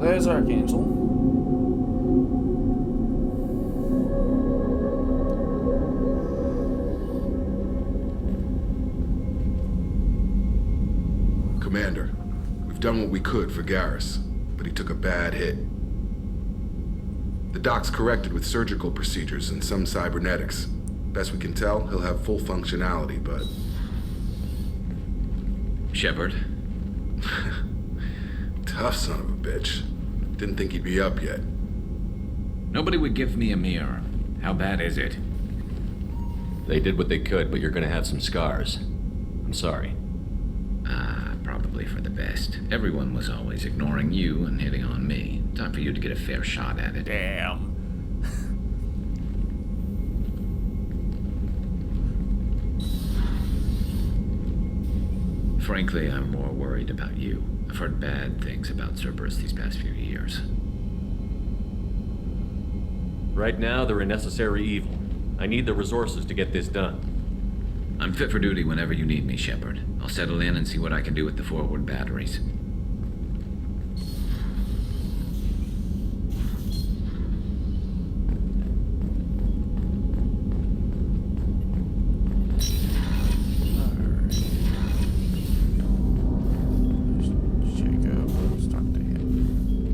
There's Archangel. Commander, we've done what we could for Garrus, but he took a bad hit. The doc's corrected with surgical procedures and some cybernetics. Best we can tell, he'll have full functionality, but... Shepard? Tough son of a bitch. Didn't think he'd be up yet. Nobody would give me a mirror. How bad is it? They did what they could, but you're gonna have some scars. I'm sorry. Probably for the best. Everyone was always ignoring you and hitting on me. Time for you to get a fair shot at it. Damn. Frankly, I'm more worried about you. I've heard bad things about Cerberus these past few years. Right now, they're a necessary evil. I need the resources to get this done. I'm fit for duty whenever you need me, Shepard. I'll settle in and see what I can do with the forward batteries.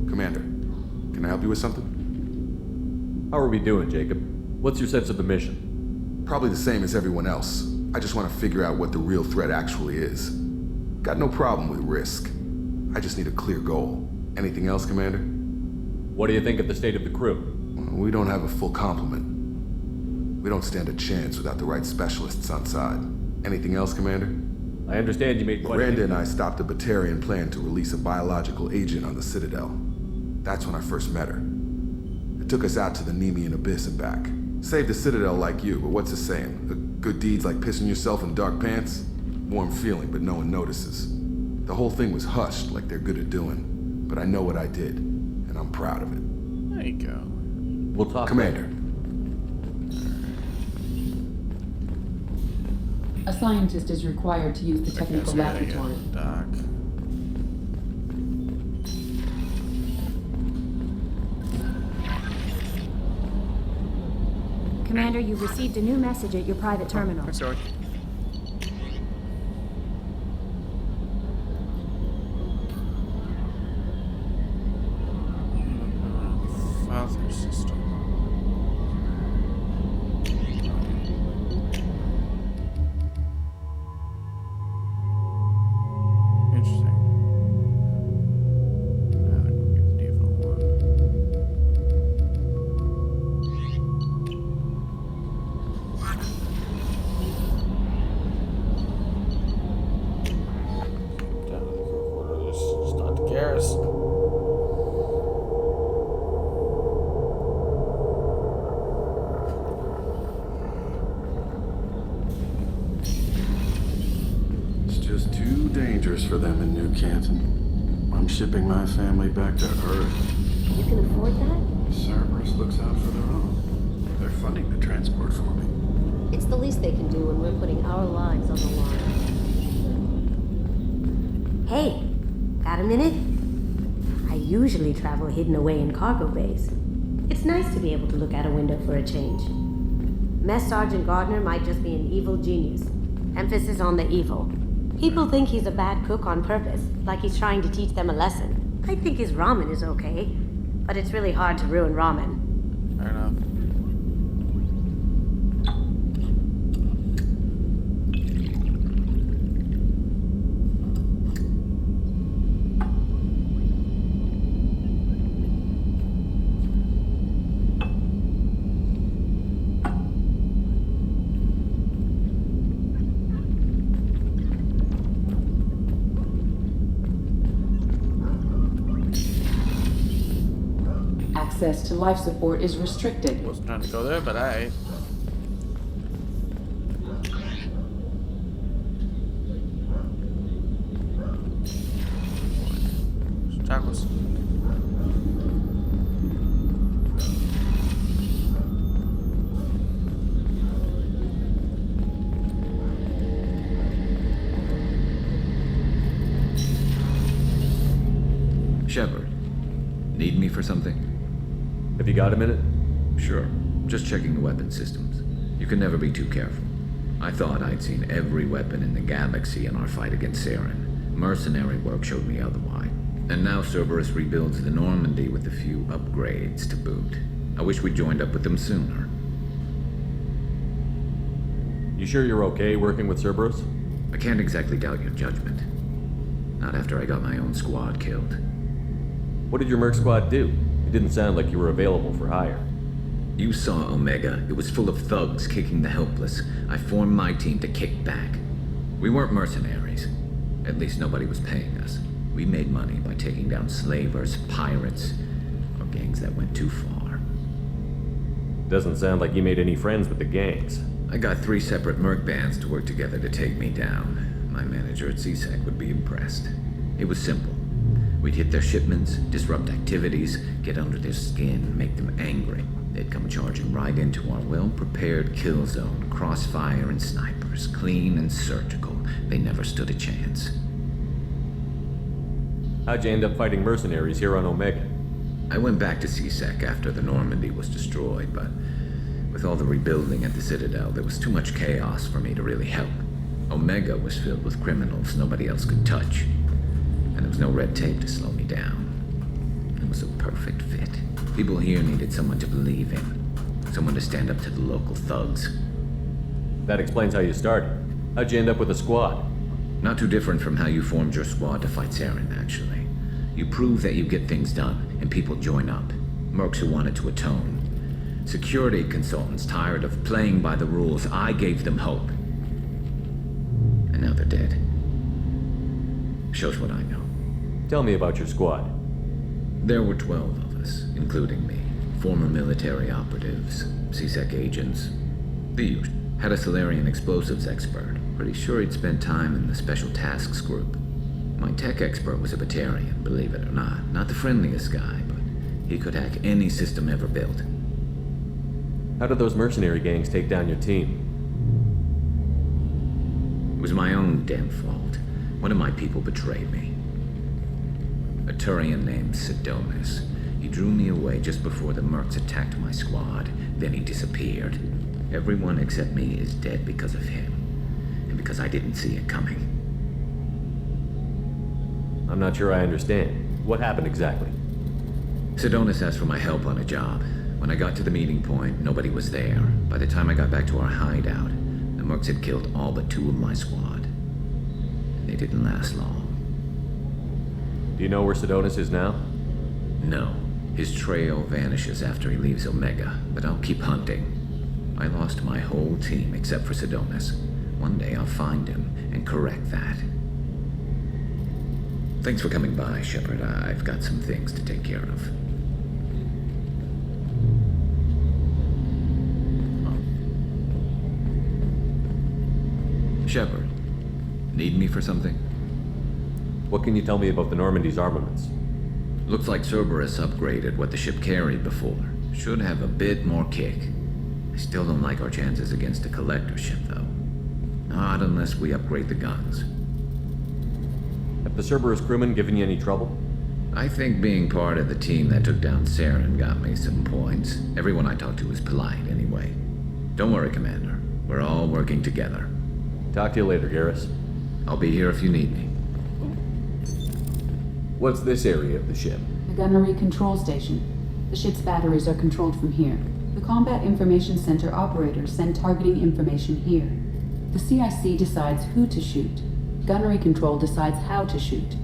Commander, can I help you with something? How are we doing, Jacob? What's your sense of the mission? Probably the same as everyone else. I just want to figure out what the real threat actually is. Got no problem with risk. I just need a clear goal. Anything else, Commander? What do you think of the state of the crew? We don't have a full complement. We don't stand a chance without the right specialists on side. Anything else, Commander? I understand you made quite Miranda and I stopped a Batarian plan to release a biological agent on the Citadel. That's when I first met her. It took us out to the Nemean Abyss and back. Saved the Citadel like you, but what's the saying? The good deeds like pissing yourself in dark pants? Warm feeling, but no one notices. The whole thing was hushed like they're good at doing. But I know what I did, and I'm proud of it. There you go. We'll talk. Commander. A scientist is required to use the technical laboratory. Doc. Commander, you received a new message at your private terminal. I'm sorry. Father system. Interesting. I think we'll get the default one. Down to the crew quarters. Just not to Garrus. It's just too dangerous for them in New Canton. I'm shipping my family back to Earth. You can afford that? Cerberus looks out for their own. They're funding the transport for me. It's the least they can do when we're putting our lives on the line. Hey, got a minute? I usually travel hidden away in cargo bays. It's nice to be able to look out a window for a change. Mess Sergeant Gardner might just be an evil genius. Emphasis on the evil. People think he's a bad cook on purpose, like he's trying to teach them a lesson. I think his ramen is okay, but it's really hard to ruin ramen. Fair enough. access to life support is restricted. Wasn't trying to go there, but I. Tacos. Shepard, need me for something? Have you got a minute? Sure. Just checking the weapon systems. You can never be too careful. I thought I'd seen every weapon in the galaxy in our fight against Saren. Mercenary work showed me otherwise. And now Cerberus rebuilds the Normandy with a few upgrades to boot. I wish we joined up with them sooner. You sure you're okay working with Cerberus? I can't exactly doubt your judgment. Not after I got my own squad killed. What did your merc squad do? It didn't sound like you were available for hire. You saw Omega. It was full of thugs kicking the helpless. I formed my team to kick back. We weren't mercenaries. At least nobody was paying us. We made money by taking down slavers, pirates, or gangs that went too far. Doesn't sound like you made any friends with the gangs. I got 3 separate merc bands to work together to take me down. My manager at CSEC would be impressed. It was simple. We'd hit their shipments, disrupt activities, get under their skin, make them angry. They'd come charging right into our well-prepared kill zone, crossfire and snipers, clean and surgical. They never stood a chance. How'd you end up fighting mercenaries here on Omega? I went back to CSEC after the Normandy was destroyed, but with all the rebuilding at the Citadel, there was too much chaos for me to really help. Omega was filled with criminals nobody else could touch. And there was no red tape to slow me down. It was a perfect fit. People here needed someone to believe in. Someone to stand up to the local thugs. That explains how you started. How'd you end up with a squad? Not too different from how you formed your squad to fight Saren, actually. You prove that you get things done, and people join up. Mercs who wanted to atone. Security consultants tired of playing by the rules. I gave them hope. And now they're dead. Shows what I know. Tell me about your squad. There were 12 of us, including me. Former military operatives, CSEC agents. The usual. Had a Solarian explosives expert. Pretty sure he'd spent time in the Special Tasks Group. My tech expert was a Batarian, believe it or not. Not the friendliest guy, but he could hack any system ever built. How did those mercenary gangs take down your team? It was my own damn fault. One of my people betrayed me. A Turian named Sidonis. He drew me away just before the mercs attacked my squad. Then he disappeared. Everyone except me is dead because of him. And because I didn't see it coming. I'm not sure I understand. What happened exactly? Sidonis asked for my help on a job. When I got to the meeting point, nobody was there. By the time I got back to our hideout, the mercs had killed all but 2 of my squad. They didn't last long. Do you know where Sidonis is now? No. His trail vanishes after he leaves Omega, but I'll keep hunting. I lost my whole team except for Sidonis. One day I'll find him and correct that. Thanks for coming by, Shepard. I've got some things to take care of. Shepard, need me for something? What can you tell me about the Normandy's armaments? Looks like Cerberus upgraded what the ship carried before. Should have a bit more kick. I still don't like our chances against a collector ship, though. Not unless we upgrade the guns. Have the Cerberus crewmen given you any trouble? I think being part of the team that took down Saren got me some points. Everyone I talked to was polite, anyway. Don't worry, Commander. We're all working together. Talk to you later, Garrus. I'll be here if you need me. What's this area of the ship? The gunnery control station. The ship's batteries are controlled from here. The Combat Information Center operators send targeting information here. The CIC decides who to shoot. Gunnery control decides how to shoot.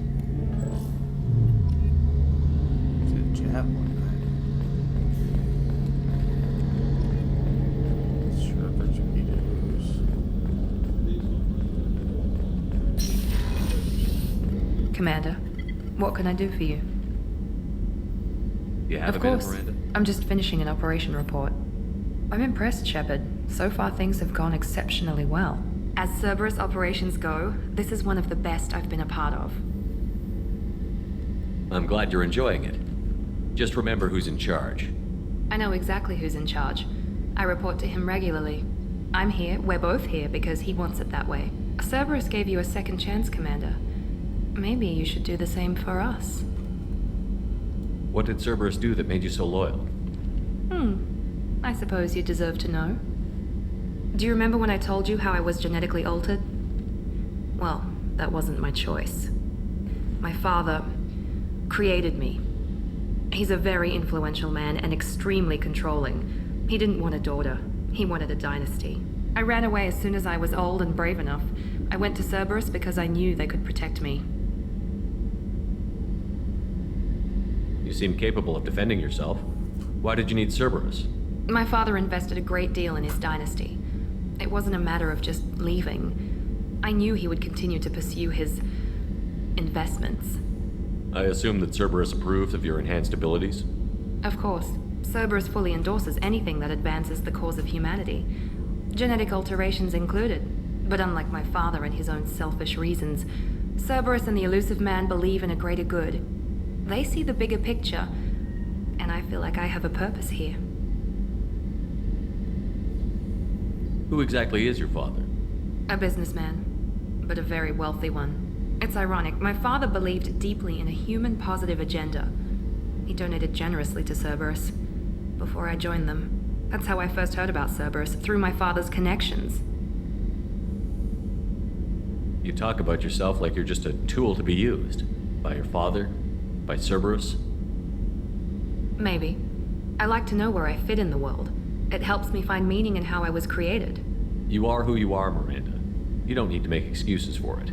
Commander, what can I do for you? You have Of a minute, course. Miranda? I'm just finishing an operation report. I'm impressed, Shepard. So far, things have gone exceptionally well. As Cerberus operations go, this is one of the best I've been a part of. I'm glad you're enjoying it. Just remember who's in charge. I know exactly who's in charge. I report to him regularly. I'm here, we're both here, because he wants it that way. Cerberus gave you a second chance, Commander. Maybe you should do the same for us. What did Cerberus do that made you so loyal? I suppose you deserve to know. Do you remember when I told you how I was genetically altered? Well, that wasn't my choice. My father created me. He's a very influential man and extremely controlling. He didn't want a daughter. He wanted a dynasty. I ran away as soon as I was old and brave enough. I went to Cerberus because I knew they could protect me. You seem capable of defending yourself. Why did you need Cerberus? My father invested a great deal in his dynasty. It wasn't a matter of just leaving. I knew he would continue to pursue his investments. I assume that Cerberus approved of your enhanced abilities? Of course. Cerberus fully endorses anything that advances the cause of humanity. Genetic alterations included. But unlike my father and his own selfish reasons, Cerberus and the elusive man believe in a greater good. They see the bigger picture, and I feel like I have a purpose here. Who exactly is your father? A businessman, but a very wealthy one. It's ironic, my father believed deeply in a human-positive agenda. He donated generously to Cerberus before I joined them. That's how I first heard about Cerberus, through my father's connections. You talk about yourself like you're just a tool to be used. By your father? By Cerberus? Maybe. I like to know where I fit in the world. It helps me find meaning in how I was created. You are who you are, Miranda. You don't need to make excuses for it.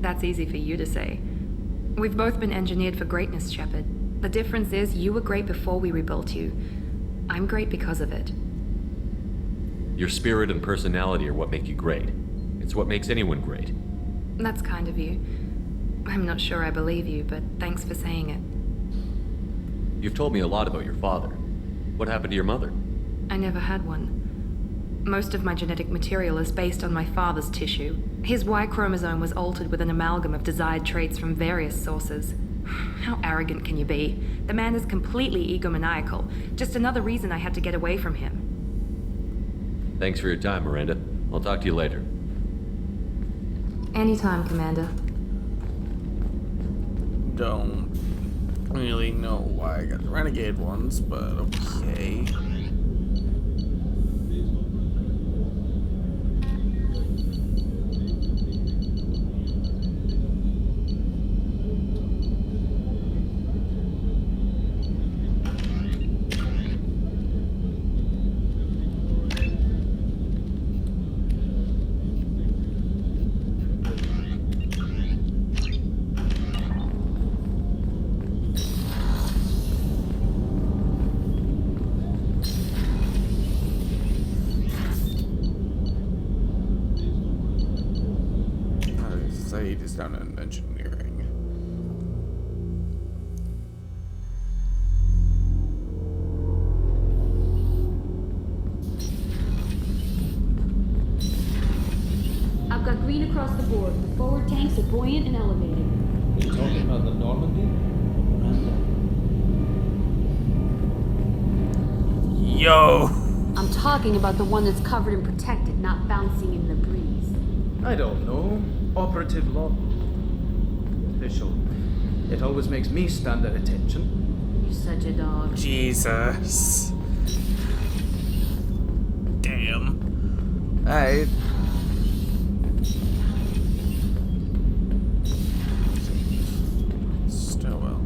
That's easy for you to say. We've both been engineered for greatness, Shepard. The difference is you were great before we rebuilt you. I'm great because of it. Your spirit and personality are what make you great. It's what makes anyone great. That's kind of you. I'm not sure I believe you, but thanks for saying it. You've told me a lot about your father. What happened to your mother? I never had one. Most of my genetic material is based on my father's tissue. His Y chromosome was altered with an amalgam of desired traits from various sources. How arrogant can you be? The man is completely egomaniacal. Just another reason I had to get away from him. Thanks for your time, Miranda. I'll talk to you later. Anytime, Commander. Don't really know why I got the renegade ones, but okay. Zaid is down in engineering. I've got green across the board. The forward tanks are buoyant and elevated. Are you talking about the Normandy? Yo! I'm talking about the one that's covered and protected, not bouncing in the breeze. I don't know. Operative log. Official. It always makes me stand at attention. You're such a dog. Jesus. Damn. Alright. Stowell.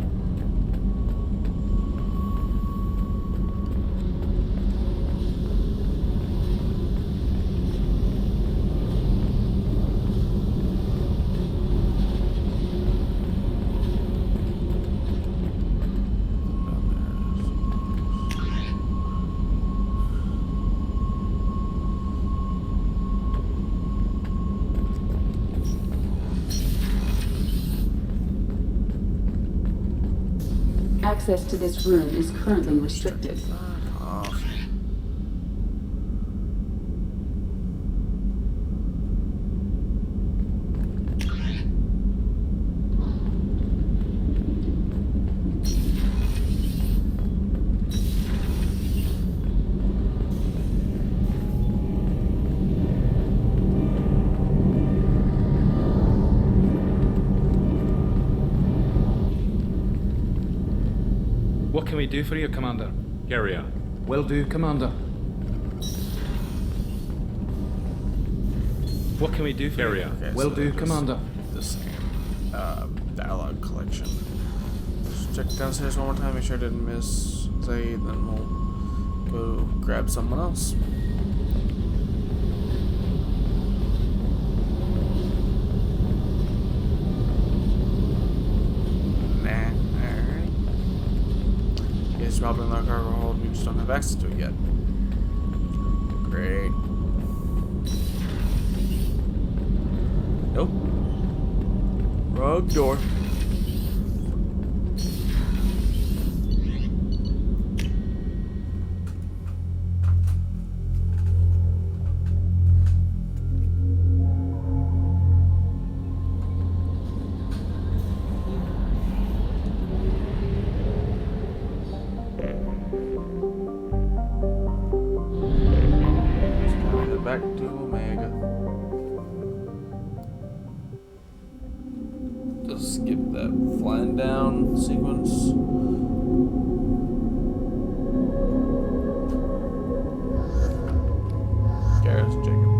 Access to this room is currently restricted. What can we do for you, Commander? Carry on. Will do, Commander. What can we do for Carry you? on. Okay, Will so do, this- Commander. This dialogue collection. Just check downstairs one more time, make sure I didn't miss Zaid, then we'll go grab someone else. Nah, alright. It's probably in the cargo hold, we just don't have access to it yet. Great. Nope. Wrong door. Back to Omega. Just skip that flying down sequence. Gareth, Jacob.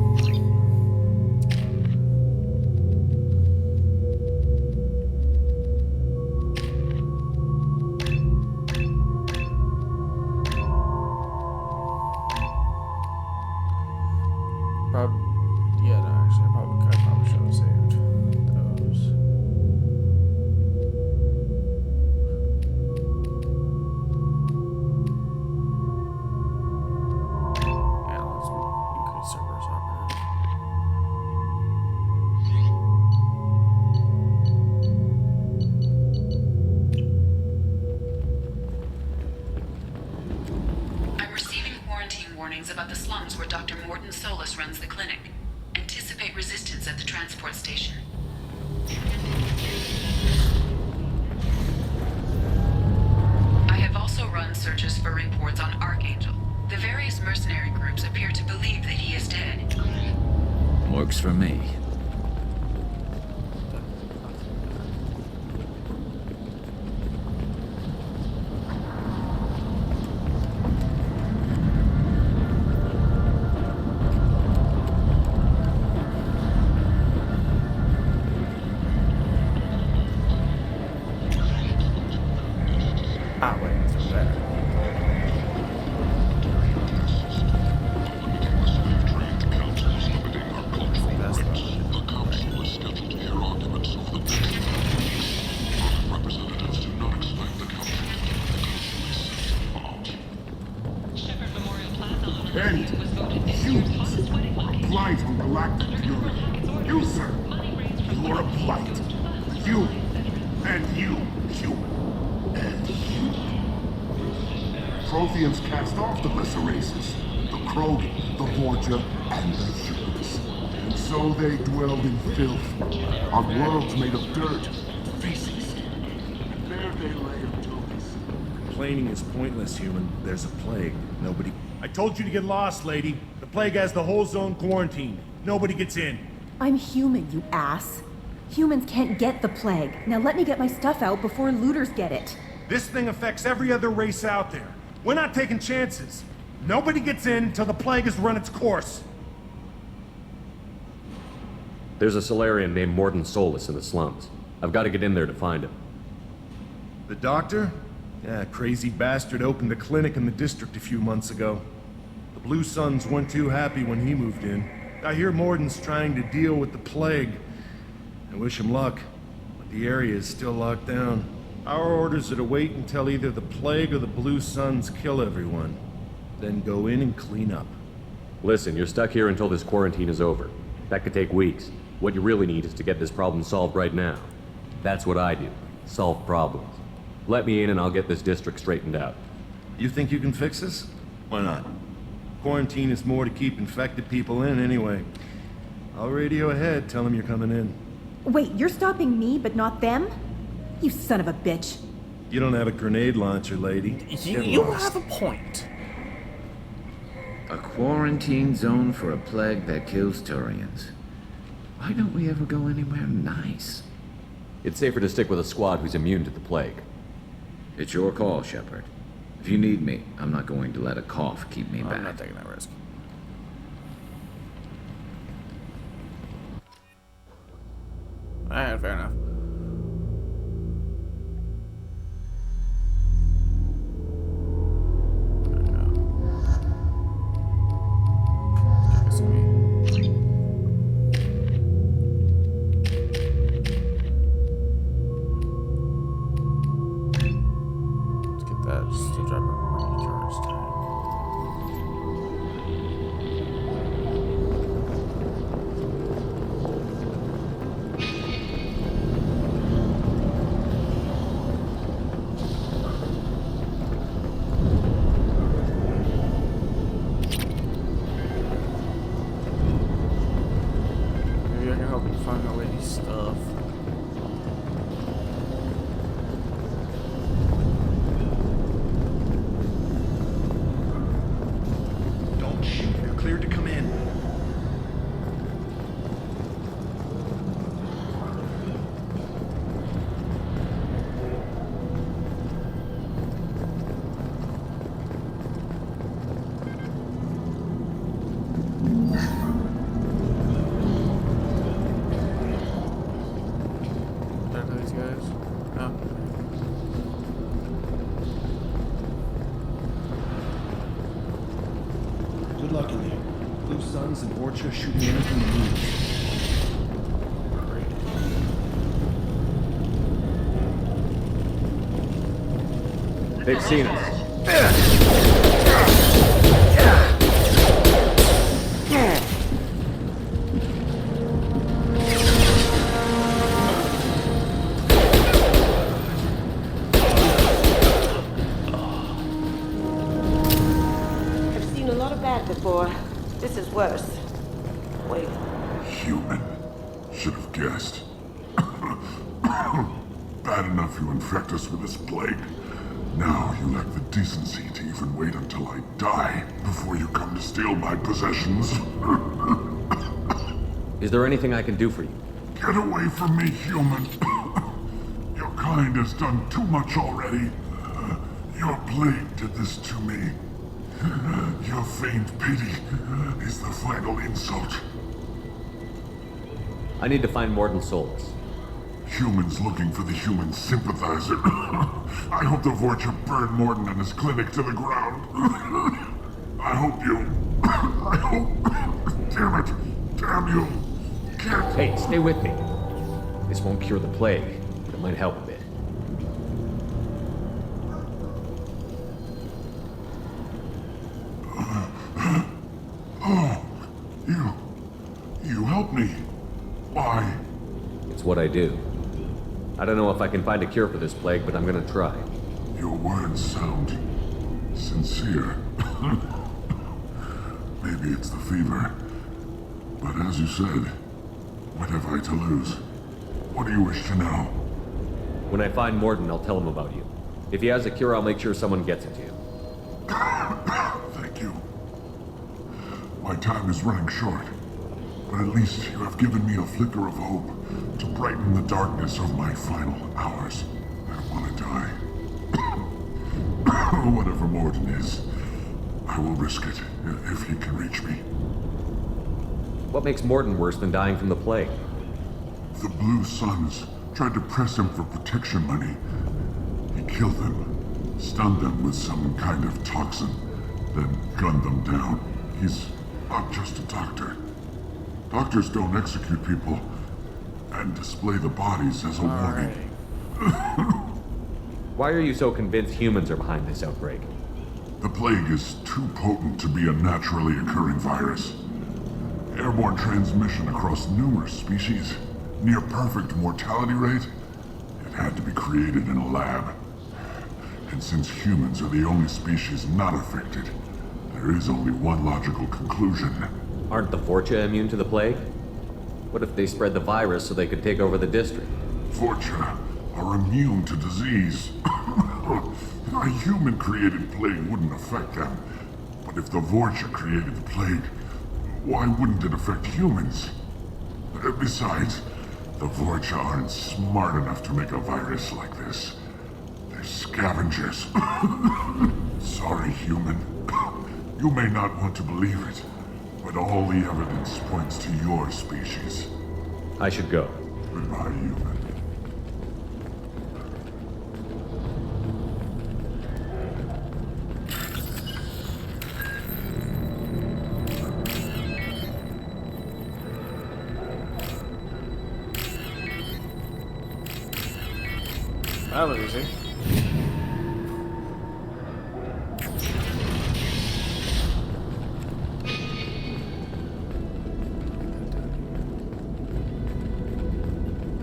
Yeah, no, actually, I probably should have saved those. Yeah, let's increase Cerberus operative. I'm receiving quarantine warnings about the slums where Dr. Morton Solus runs the clinic. Anticipate resistance at the transport station. I have also run searches for reports on Archangel. The various mercenary groups appear to believe that he is dead. Works for me. Ah, wait, it's there. That's And humans, a blight on galactic fury. You, sir, you are a blight. You, and you, human, and human. Protheans cast off the lesser races, the Krogan, the Vorja, and the humans. And so they dwelled in filth, on worlds made of dirt, feces. And there they lay until this. Complaining is pointless, human. There's a plague. Nobody... I told you to get lost, lady. The plague has the whole zone quarantined. Nobody gets in. I'm human, you ass. Humans can't get the plague. Now let me get my stuff out before looters get it. This thing affects every other race out there. We're not taking chances. Nobody gets in until the plague has run its course. There's a Solarian named Morton Solus in the slums. I've got to get in there to find him. The doctor? Yeah, crazy bastard opened a clinic in the district a few months ago. The Blue Suns weren't too happy when he moved in. I hear Morton's trying to deal with the plague. I wish him luck, but the area is still locked down. Our orders are to wait until either the plague or the Blue Suns kill everyone. Then go in and clean up. Listen, you're stuck here until this quarantine is over. That could take weeks. What you really need is to get this problem solved right now. That's what I do. Solve problems. Let me in and I'll get this district straightened out. You think you can fix this? Why not? Quarantine is more to keep infected people in anyway. I'll radio ahead, tell them you're coming in. Wait, you're stopping me, but not them? You son of a bitch. You don't have a grenade launcher, lady. You have a point. A quarantine zone for a plague that kills Turians. Why don't we ever go anywhere nice? It's safer to stick with a squad who's immune to the plague. It's your call, Shepard. If you need me, I'm not going to let a cough keep me back. I'm not taking that risk. Alright, fair enough. Good luck in there. Blue Suns and Orcha shooting anything you need. They've seen us. I've seen a lot of bad before. This is worse. Wait. Human. Should have guessed. Bad enough you infect us with this plague. Now you lack the decency to even wait until I die before you come to steal my possessions. Is there anything I can do for you? Get away from me, human. Your kind has done too much already. Your plague did this to me. Your faint pity is the final insult. I need to find Morden Solus. Humans looking for the human sympathizer. I hope the Vorcha burned Morden and his clinic to the ground. I hope you... I hope... Damn it. Damn you. Can't... Hey, stay with me. This won't cure the plague, but it might help a bit. Oh, you help me. Why? It's what I do. I don't know if I can find a cure for this plague, but I'm gonna try. Your words sound sincere. Maybe it's the fever. But as you said, what have I to lose? What do you wish to know? When I find Morden, I'll tell him about you. If he has a cure, I'll make sure someone gets it to you. Thank you. My time is running short, but at least you have given me a flicker of hope to brighten the darkness of my final hours. I don't want to die. Whatever Morden is, I will risk it if he can reach me. What makes Morden worse than dying from the plague? The Blue Suns tried to press him for protection money. He killed them, stunned them with some kind of toxin, then gunned them down. He's not just a doctor. Doctors don't execute people and display the bodies as a warning. Why are you so convinced humans are behind this outbreak? The plague is too potent to be a naturally occurring virus. Airborne transmission across numerous species, near perfect mortality rate. It had to be created in a lab. And since humans are the only species not affected, there is only one logical conclusion. Aren't the Vorcha immune to the plague? What if they spread the virus so they could take over the district? Vorcha are immune to disease. A human-created plague wouldn't affect them. But if the Vorcha created the plague, why wouldn't it affect humans? Besides, the Vorcha aren't smart enough to make a virus like this. They're scavengers. Sorry, human. You may not want to believe it, but all the evidence points to your species. I should go. Goodbye, human. That was easy.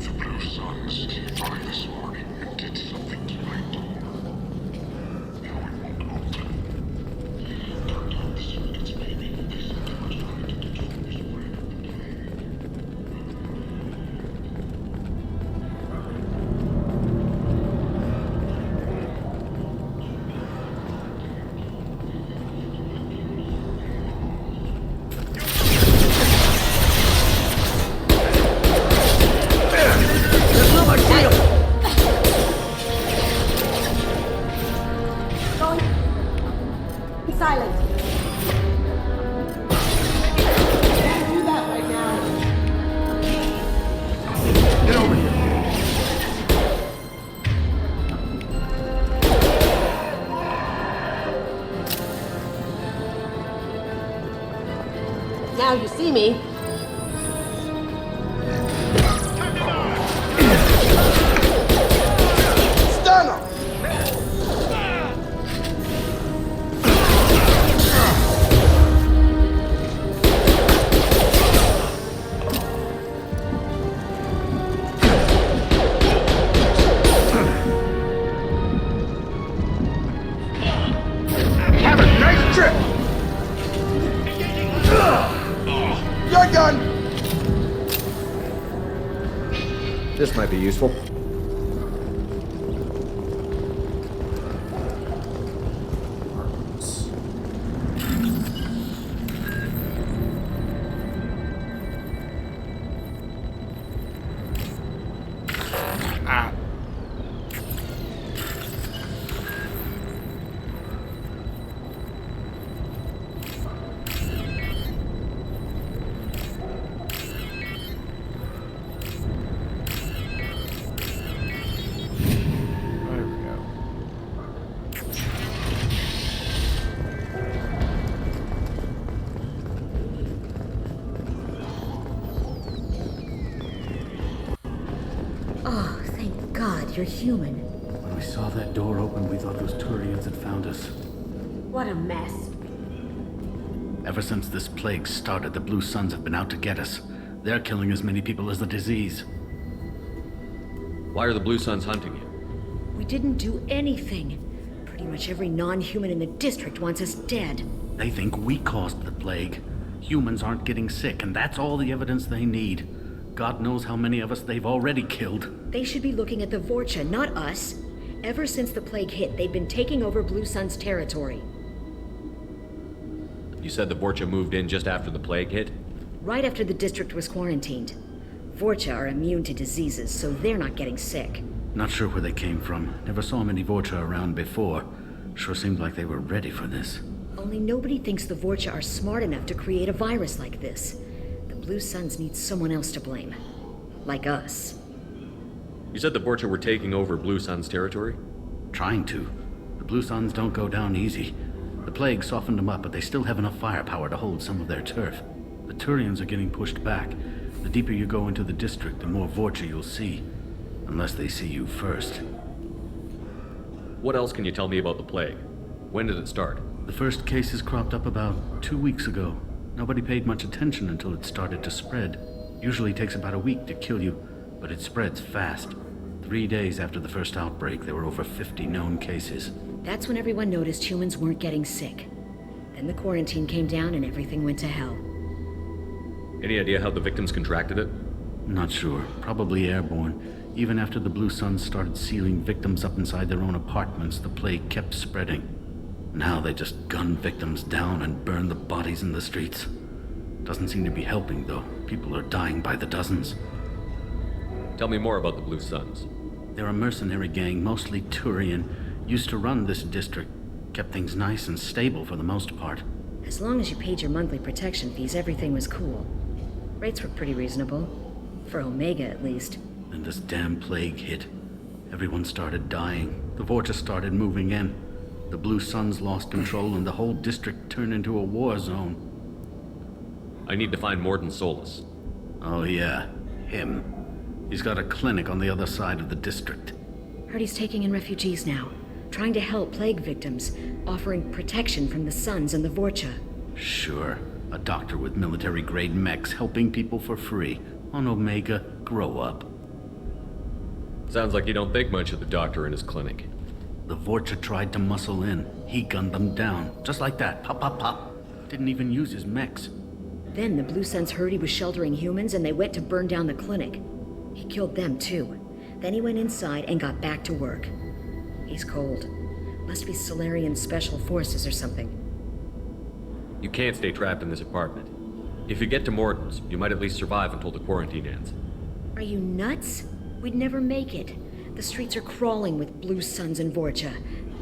The Blue Suns came by this morning and did something to my door. Now it won't open. Turned out the surrogate's baby. They said they were trying to control the spread of the plague. Be silent. Can't do that right now. Get over here. Now you see me. Stun him! Have a nice trip! Your gun! This might be useful. Ah. There we go. Oh, thank God you're human. When we saw that door open, we thought those Turians had found us. What a mess. Ever since this plague started, the Blue Suns have been out to get us. They're killing as many people as the disease. Why are the Blue Suns hunting you? We didn't do anything. Pretty much every non-human in the district wants us dead. They think we caused the plague. Humans aren't getting sick, and that's all the evidence they need. God knows how many of us they've already killed. They should be looking at the Vorcha, not us. Ever since the plague hit, they've been taking over Blue Sun's territory. You said the Vorcha moved in just after the plague hit? Right after the district was quarantined. Vorcha are immune to diseases, so they're not getting sick. Not sure where they came from. Never saw many Vorcha around before. Sure seemed like they were ready for this. Only nobody thinks the Vorcha are smart enough to create a virus like this. The Blue Suns need someone else to blame. Like us. You said the Vorcha were taking over Blue Sun's territory? Trying to. The Blue Suns don't go down easy. The plague softened them up, but they still have enough firepower to hold some of their turf. The Turians are getting pushed back. The deeper you go into the district, the more Vorcha you'll see. Unless they see you first. What else can you tell me about the plague? When did it start? The first cases cropped up about 2 weeks ago. Nobody paid much attention until it started to spread. Usually takes about a week to kill you, but it spreads fast. The 3 days after the first outbreak, there were over 50 known cases. That's when everyone noticed humans weren't getting sick. Then the quarantine came down and everything went to hell. Any idea how the victims contracted it? Not sure. Probably airborne. Even after the Blue Suns started sealing victims up inside their own apartments, the plague kept spreading. Now they just gun victims down and burn the bodies in the streets. Doesn't seem to be helping, though. People are dying by the dozens. Tell me more about the Blue Suns. They're a mercenary gang, mostly Turian, used to run this district. Kept things nice and stable for the most part. As long as you paid your monthly protection fees, everything was cool. Rates were pretty reasonable. For Omega, at least. Then this damn plague hit. Everyone started dying. The Vorta started moving in. The Blue Suns lost control and the whole district turned into a war zone. I need to find Morden Solus. Oh yeah, him. He's got a clinic on the other side of the district. Heard he's taking in refugees now. Trying to help plague victims. Offering protection from the Suns and the Vorcha. Sure. A doctor with military-grade mechs helping people for free. On Omega, grow up. Sounds like you don't think much of the doctor in his clinic. The Vorcha tried to muscle in. He gunned them down. Just like that. Pop, pop, pop. Didn't even use his mechs. Then the Blue Suns heard he was sheltering humans and they went to burn down the clinic. He killed them too. Then he went inside and got back to work. He's cold. Must be Solarian Special Forces or something. You can't stay trapped in this apartment. If you get to Morton's, you might at least survive until the quarantine ends. Are you nuts? We'd never make it. The streets are crawling with Blue Suns and Vorcha.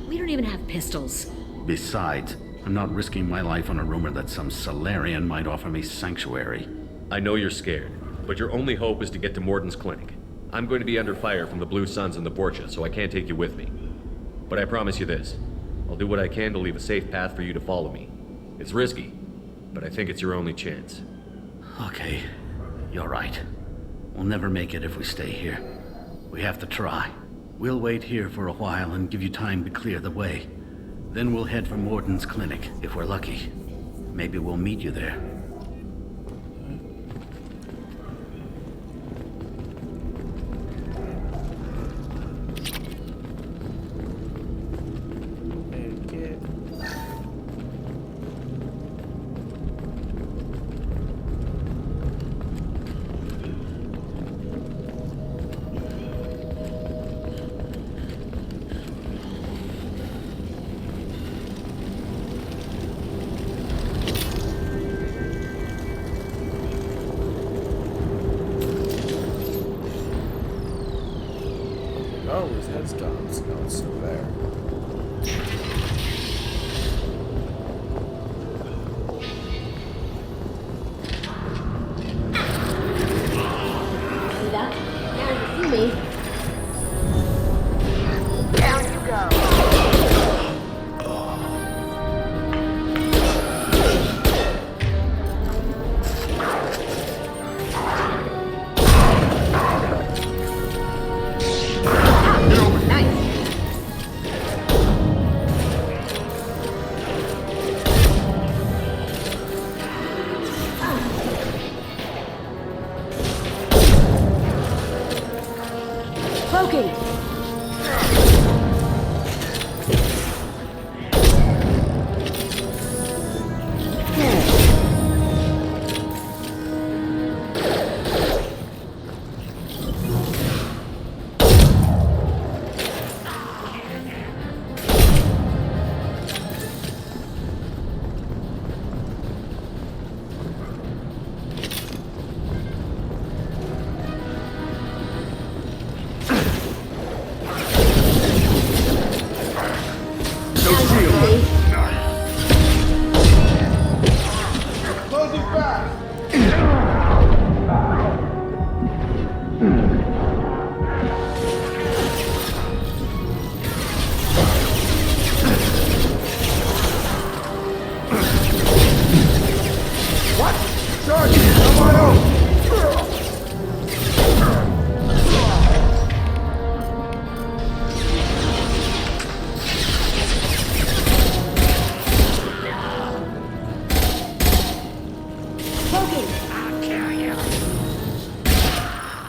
We don't even have pistols. Besides, I'm not risking my life on a rumor that some Solarian might offer me sanctuary. I know you're scared, but your only hope is to get to Morton's clinic. I'm going to be under fire from the Blue Suns and the Vorcha, so I can't take you with me. But I promise you this. I'll do what I can to leave a safe path for you to follow me. It's risky, but I think it's your only chance. Okay, you're right. We'll never make it if we stay here. We have to try. We'll wait here for a while and give you time to clear the way. Then we'll head for Morton's clinic, if we're lucky. Maybe we'll meet you there. Oh, his head's gone. So now it's still there. See that? Now you see me. Down you go.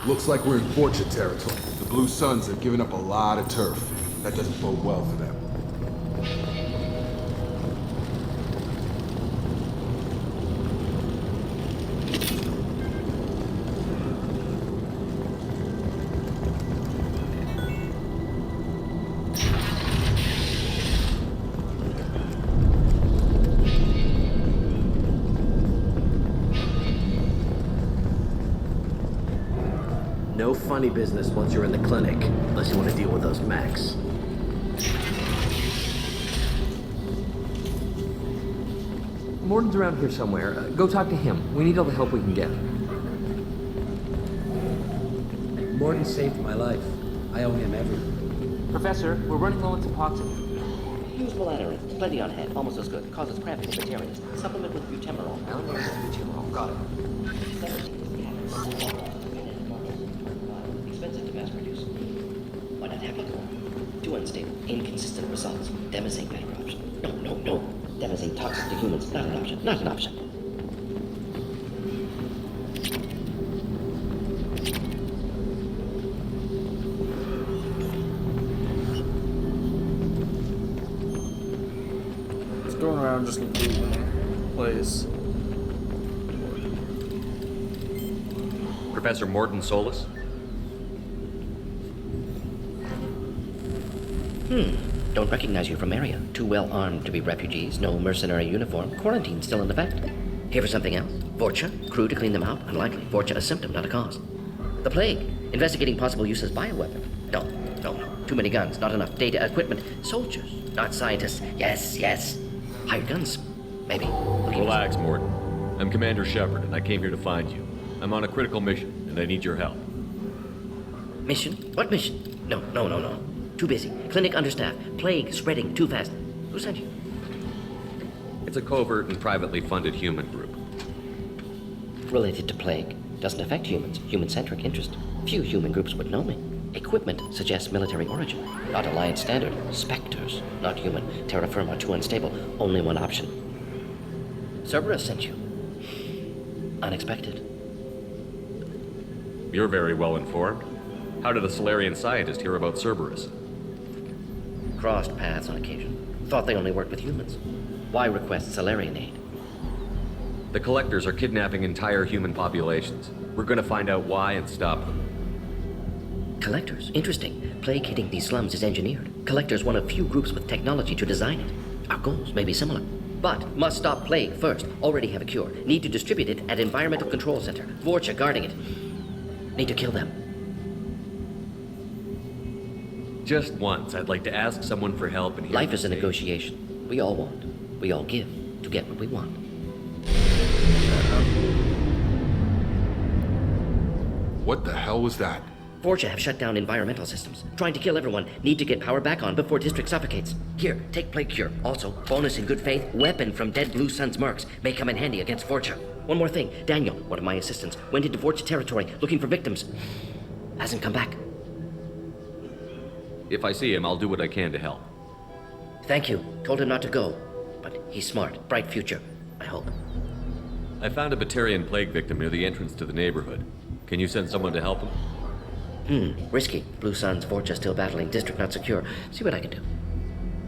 Looks like we're in Vorcha territory. The Blue Suns have given up a lot of turf. That doesn't bode well for them. No funny business once you're in the clinic, unless you want to deal with those mechs. Morton's around here somewhere. Go talk to him. We need all the help we can get. Morton saved my life. I owe him everything. Professor, we're running low on epoxy. Use malatorin. Plenty on hand. Almost as good. Causes cramping in bacterians. Supplement with butemerol. Butemerol. Got it. Expensive to mass produce. Why not have more? Too unstable. Inconsistent results. Demonstrate better option. No. Demonstrate toxic to humans. Not an option. Not an option. Going around just looting the place. Professor Morton Solus? Don't recognize you from area. Too well armed to be refugees. No mercenary uniform. Quarantine still in effect. Here for something else? Vorcha? Crew to clean them out? Unlikely. Vorcha a symptom, not a cause. The plague. Investigating possible use as bioweapon. No. Too many guns. Not enough data, equipment. Soldiers, not scientists. Yes. Hired guns. Maybe. Relax, Morton. I'm Commander Shepard, and I came here to find you. I'm on a critical mission, and I need your help. Mission? What mission? No. Too busy. Clinic understaffed. Plague spreading too fast. Who sent you? It's a covert and privately funded human group. Related to plague. Doesn't affect humans. Human-centric interest. Few human groups would know me. Equipment suggests military origin. Not Alliance standard. Spectres. Not human. Terra firma too unstable. Only one option. Cerberus sent you. Unexpected. You're very well informed. How did a Solarian scientist hear about Cerberus? Crossed paths on occasion. Thought they only worked with humans. Why request Solarian aid? The Collectors are kidnapping entire human populations. We're gonna find out why and stop them. Collectors? Interesting. Plague hitting these slums is engineered. Collectors one of few groups with technology to design it. Our goals may be similar. But must stop plague first. Already have a cure. Need to distribute it at Environmental Control Center. Vorcha guarding it. Need to kill them. Just once, I'd like to ask someone for help and hear Life is a me say, negotiation. We all want. We all give to get what we want. What the hell was that? Vorcha have shut down environmental systems. Trying to kill everyone. Need to get power back on before district suffocates. Here, take plague cure. Also, bonus in good faith, weapon from dead Blue Sun's mercs. May come in handy against Vorcha. One more thing. Daniel, one of my assistants, went into Vorcha territory looking for victims. Hasn't come back. If I see him, I'll do what I can to help. Thank you. Told him not to go. But he's smart. Bright future. I hope. I found a Batarian plague victim near the entrance to the neighborhood. Can you send someone to help him? Risky. Blue Suns, Vorcha still battling. District not secure. See what I can do.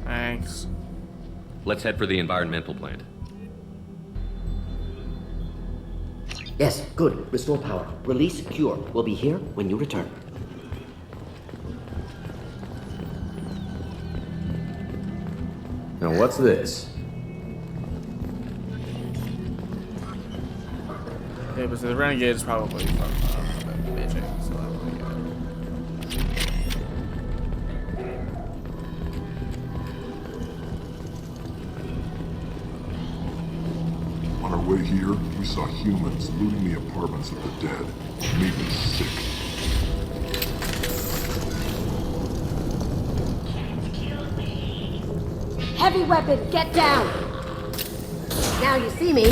Thanks. Let's head for the environmental plant. Yes, good. Restore power. Release cure. We'll be here when you return. Now what's this? Okay, but the Renegade is probably from Beijing, so that would be good. On our way here, we saw humans looting the apartments of the dead. It made me sick. Heavy weapon, get down! Now you see me. I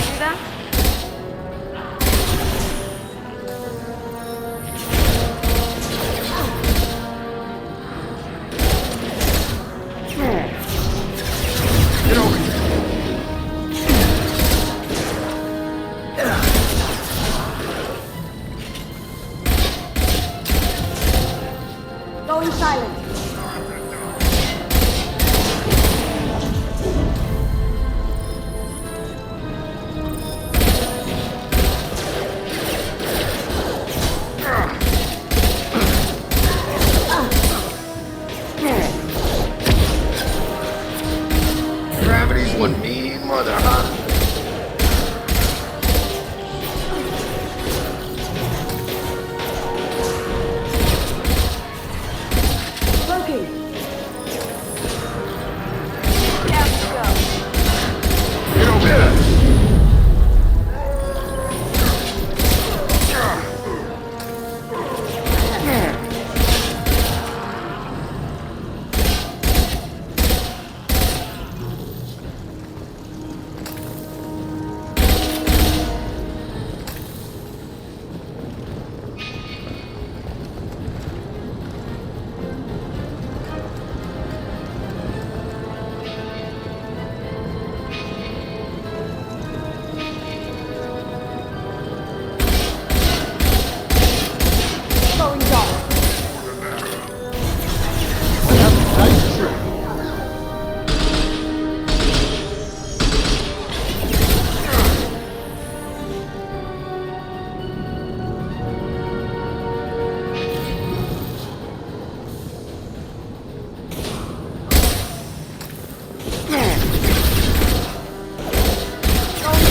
do that? Get over here! Going silent. Gravity's one mean mother, huh? Working. Down you go. Get over here! Going dark.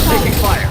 Taking fire!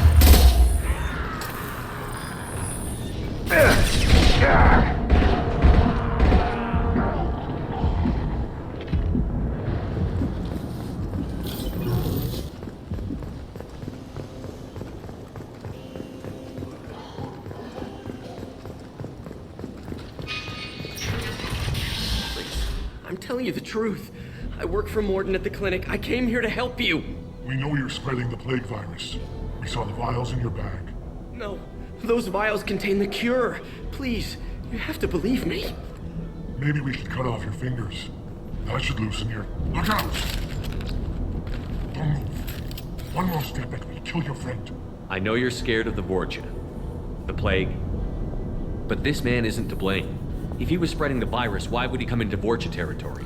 I'm telling you the truth. I work for Morden at the clinic. I came here to help you. We know you're spreading the plague virus. We saw the vials in your bag. No, those vials contain the cure. Please, you have to believe me. Maybe we should cut off your fingers. That should loosen your... Look out! Don't move. One more step and we'll kill your friend. I know you're scared of the Vorcha, the plague, but this man isn't to blame. If he was spreading the virus, why would he come into Vorcha territory?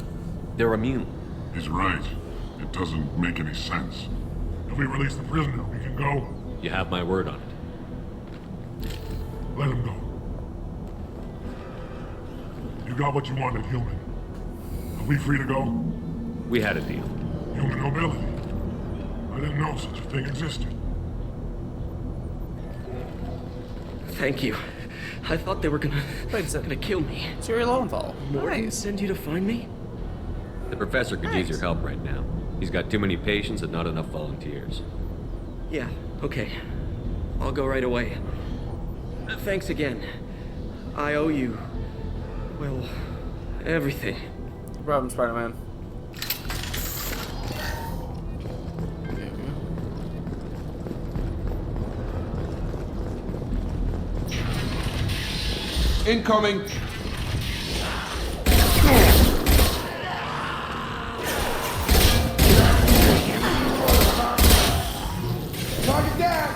They're immune. He's right. It doesn't make any sense. If we release the prisoner, we can go. You have my word on it. Let him go. You got what you wanted, human. Are we free to go? We had a deal. Human nobility. I didn't know such a thing existed. Thank you. I thought they were gonna kill me. It's your Lowenthal. Morden send you to find me? The professor could use your help right now. He's got too many patients and not enough volunteers. Yeah, okay. I'll go right away. Thanks again. I owe you... well, everything. No problem, Spider-Man. Incoming! Target down!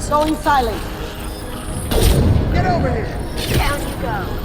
Going silent. Get over here! Down you go.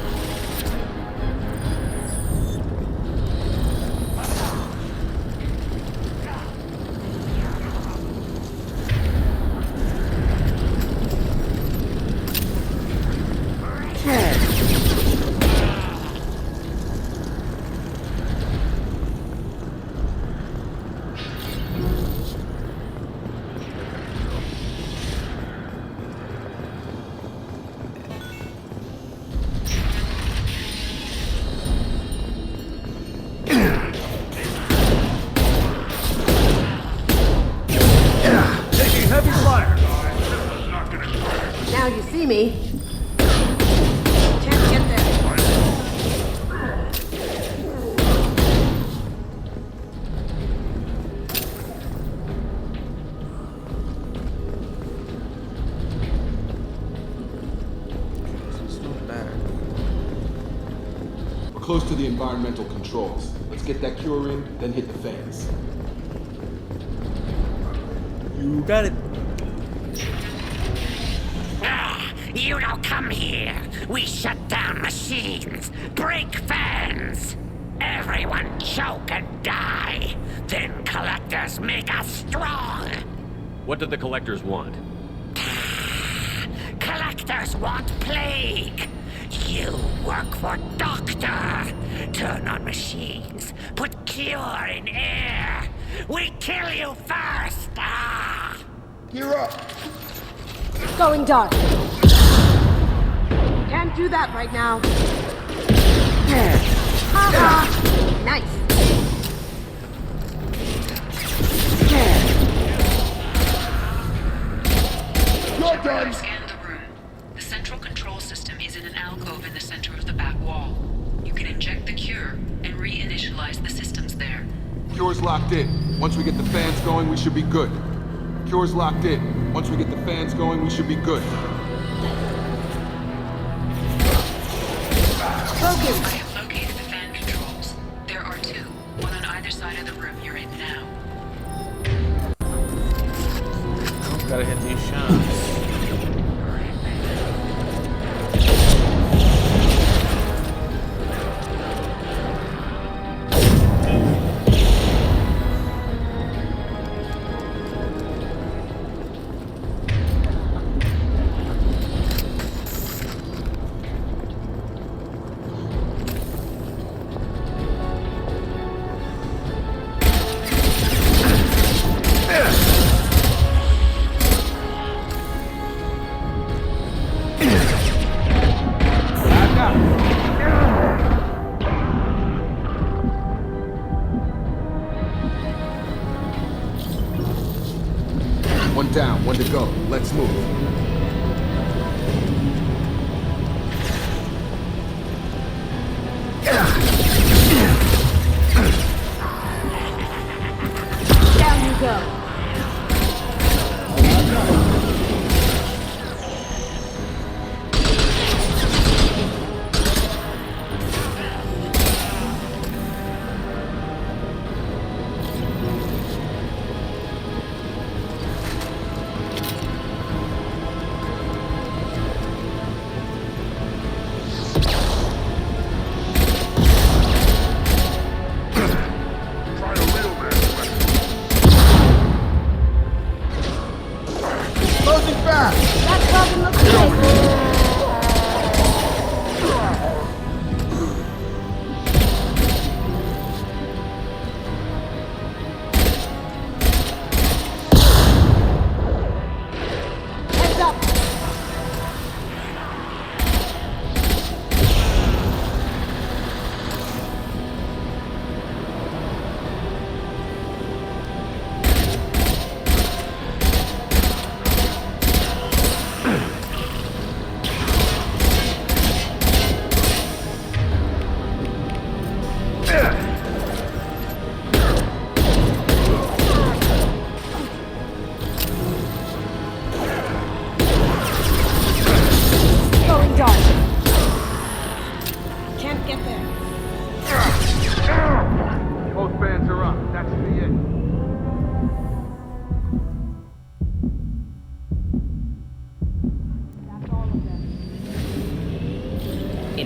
Taking heavy fire! Now you see me. Can't get there. We're close to the environmental controls. Let's get that cure in, then hit the fans. You got it. You don't come here. We shut down machines, break fans. Everyone choke and die. Then collectors make us strong. What do the collectors want? Collectors want plague. You work for Doctor. Turn on machines. Put cure in air. We kill you first. Ah! Gear up! Going dark. Can't do that right now. Haha! Nice. You're done! Scan the room. The central control system is in an alcove in the center of the back wall. You can inject the cure and reinitialize the systems there. Cure's locked in. Once we get the fans going, we should be good. Cure's locked in. Once we get the fans going, we should be good. Focus. I have located the fan controls. There are two, one on either side of the room you're in now. Gotta hit these shots.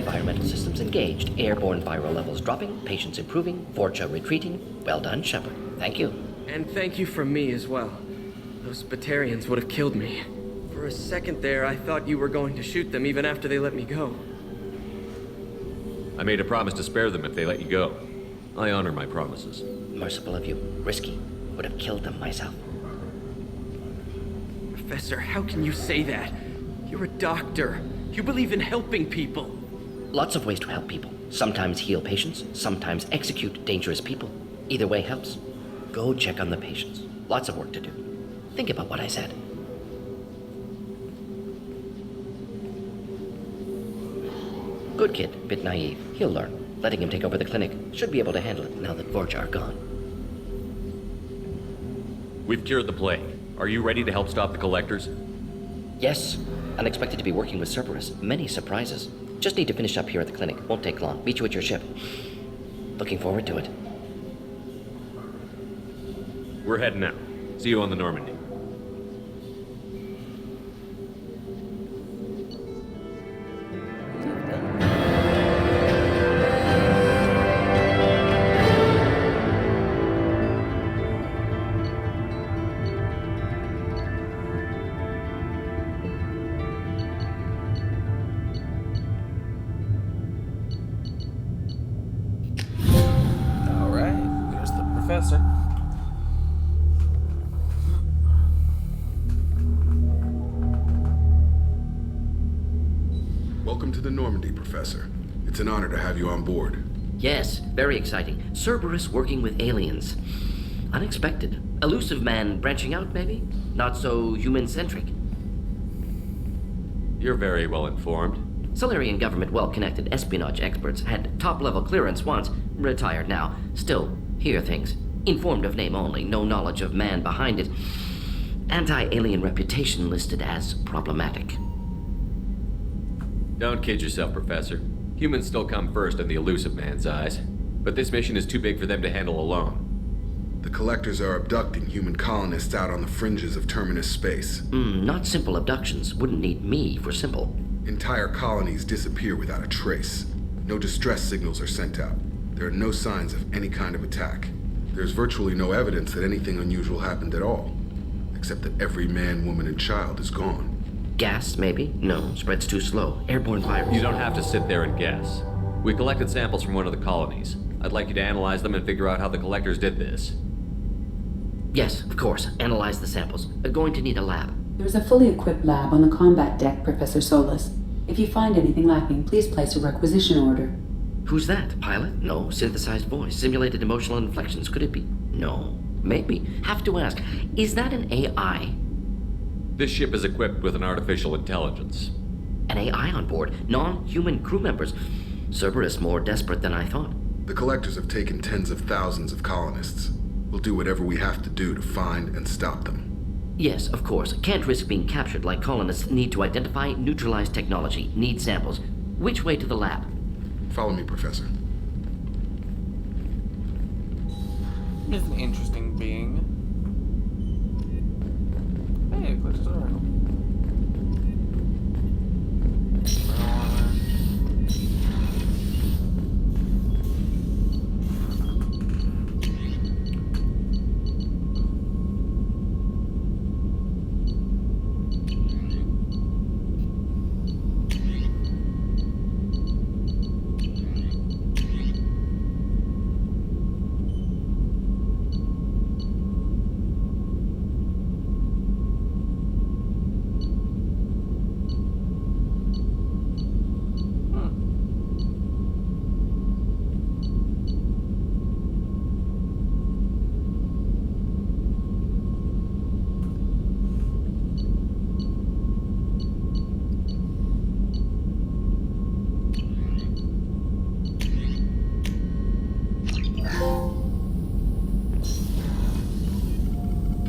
environmental systems engaged. Airborne viral levels dropping, patients improving, Vorcha retreating. Well done, Shepard. Thank you. And thank you from me as well. Those Batarians would have killed me. For a second there, I thought you were going to shoot them even after they let me go. I made a promise to spare them if they let you go. I honor my promises. Merciful of you. Risky. Would have killed them myself. Professor, how can you say that? You're a doctor. You believe in helping people. Lots of ways to help people. Sometimes heal patients, sometimes execute dangerous people. Either way helps. Go check on the patients. Lots of work to do. Think about what I said. Good kid, bit naive. He'll learn. Letting him take over the clinic. Should be able to handle it now that Vorcha are gone. We've cured the plague. Are you ready to help stop the collectors? Yes. Unexpected to be working with Cerberus. Many surprises. Just need to finish up here at the clinic. Won't take long. Meet you at your ship. Looking forward to it. We're heading out. See you on the Normandy. Alright, there's the professor. Welcome to the Normandy, Professor. It's an honor to have you on board. Yes, very exciting. Cerberus working with aliens. Unexpected. Elusive man branching out, maybe? Not so human-centric. You're very well informed. Solarian government well-connected espionage experts had top-level clearance once, retired now. Still, hear things. Informed of name only, no knowledge of man behind it. Anti-alien reputation listed as problematic. Don't kid yourself, Professor. Humans still come first in the elusive man's eyes. But this mission is too big for them to handle alone. The collectors are abducting human colonists out on the fringes of terminus space. Not simple abductions. Wouldn't need me for simple. Entire colonies disappear without a trace. No distress signals are sent out. There are no signs of any kind of attack. There's virtually no evidence that anything unusual happened at all. Except that every man, woman, and child is gone. Gas, maybe? No, spreads too slow. Airborne virus. You don't have to sit there and guess. We collected samples from one of the colonies. I'd like you to analyze them and figure out how the collectors did this. Yes, of course. Analyze the samples. Going to need a lab. There's a fully equipped lab on the combat deck, Professor Solis. If you find anything lacking, please place a requisition order. Who's that? Pilot? No. Synthesized voice. Simulated emotional inflections. Could it be? No. Maybe. Have to ask. Is that an AI? This ship is equipped with an artificial intelligence. An AI on board? Non-human crew members? Cerberus more desperate than I thought. The collectors have taken tens of thousands of colonists. We'll do whatever we have to do to find and stop them. Yes, of course. Can't risk being captured like colonists need to identify, neutralize technology, need samples. Which way to the lab? Follow me, Professor. He's an interesting being. Hey, it glitches around.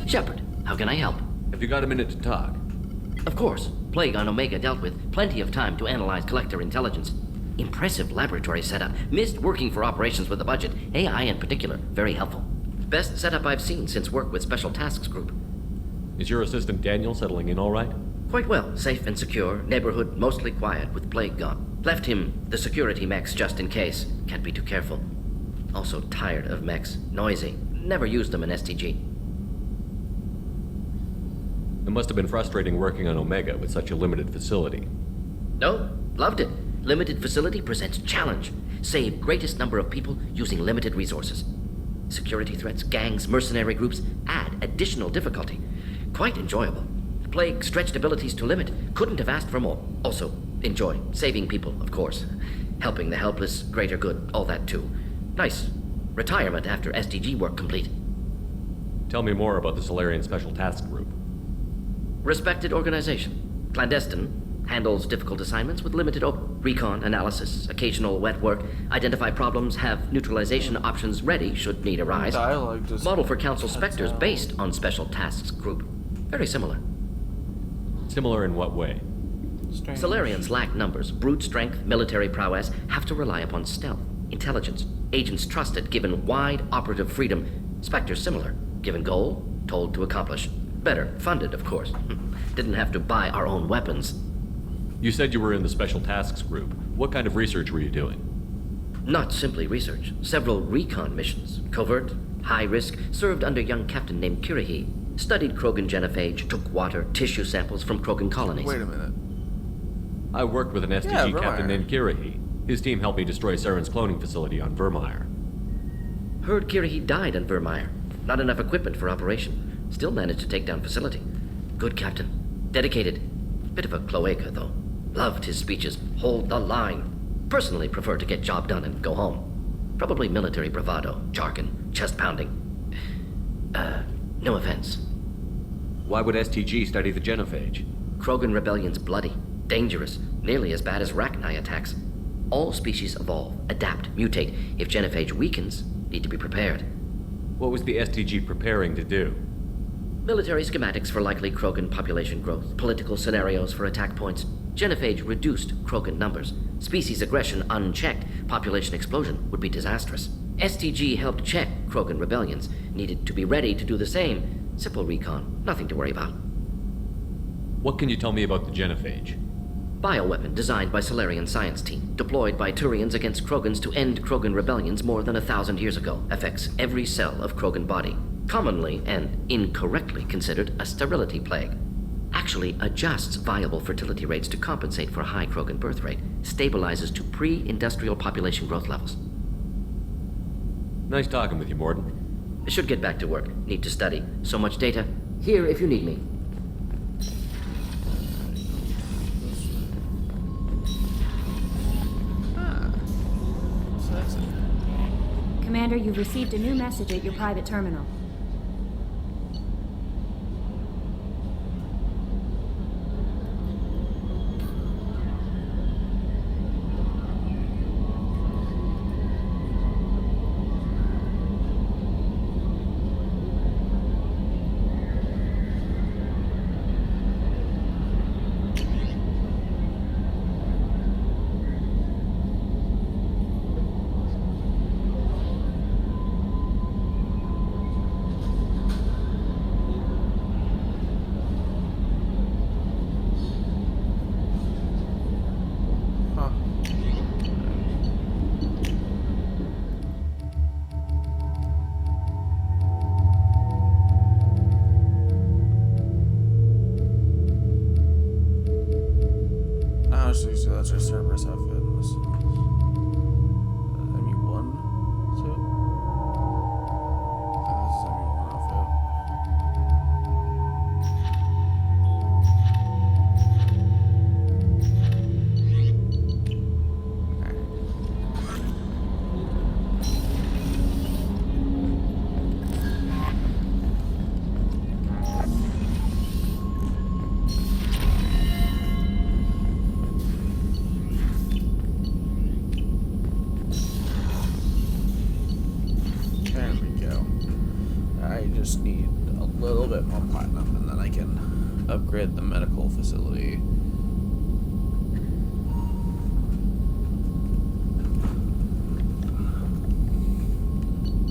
Shepard, how can I help? Have you got a minute to talk? Of course. Plague on Omega dealt with. Plenty of time to analyze collector intelligence. Impressive laboratory setup. Missed working for operations with a budget. AI in particular. Very helpful. Best setup I've seen since work with Special Tasks Group. Is your assistant Daniel settling in all right? Quite well. Safe and secure. Neighborhood mostly quiet with Plague gone. Left him the security mechs just in case. Can't be too careful. Also tired of mechs. Noisy. Never used them in STG. It must have been frustrating working on Omega with such a limited facility. No, loved it. Limited facility presents challenge. Save greatest number of people using limited resources. Security threats, gangs, mercenary groups add additional difficulty. Quite enjoyable. Plague stretched abilities to limit. Couldn't have asked for more. Also, enjoy. Saving people, of course. Helping the helpless, greater good, all that too. Nice. Retirement after SDG work complete. Tell me more about the Solarian Special Task Group. Respected organization. Clandestine. Handles difficult assignments with limited recon, analysis, occasional wet work, identify problems, have neutralization options ready should need arise. Model for Council Spectres based on Special Tasks Group. Very similar. Similar in what way? Solarians lack numbers, brute strength, military prowess, have to rely upon stealth, intelligence, agents trusted, given wide operative freedom. Spectres similar, given goal, told to accomplish. Better, funded, of course. Didn't have to buy our own weapons. You said you were in the Special Tasks Group. What kind of research were you doing? Not simply research. Several recon missions. Covert, high risk, served under young captain named Kirihi. Studied Krogan genophage, took water, tissue samples from Krogan colonies. Wait a minute. I worked with an SDG captain named Kirihi. His team helped me destroy Saren's cloning facility on Vermeer. Heard Kirihi died on Vermeer. Not enough equipment for operation. Still managed to take down facility. Good captain. Dedicated. Bit of a cloaca, though. Loved his speeches. Hold the line. Personally prefer to get job done and go home. Probably military bravado, jargon, chest pounding. No offense. Why would STG study the genophage? Krogan rebellion's bloody, dangerous, nearly as bad as Rachni attacks. All species evolve, adapt, mutate. If genophage weakens, need to be prepared. What was the STG preparing to do? Military schematics for likely Krogan population growth, political scenarios for attack points. Genophage reduced Krogan numbers. Species aggression unchecked, population explosion would be disastrous. STG helped check Krogan rebellions. Needed to be ready to do the same. Simple recon, nothing to worry about. What can you tell me about the genophage? Bioweapon designed by Solarian science team, deployed by Turians against Krogans to end Krogan rebellions more than 1,000 years ago. Affects every cell of Krogan body. Commonly and incorrectly considered a sterility plague. Actually adjusts viable fertility rates to compensate for high Krogan birth rate. Stabilizes to pre-industrial population growth levels. Nice talking with you, Morden. Should get back to work. Need to study. So much data. Here if you need me. So that's it. Commander, you've received a new message at your private terminal. Actually, so that's our Cerberus outfit. This is MU1 suit. I think this is MU1 outfit. There we go. I just need a little bit more platinum and then I can upgrade the medical facility.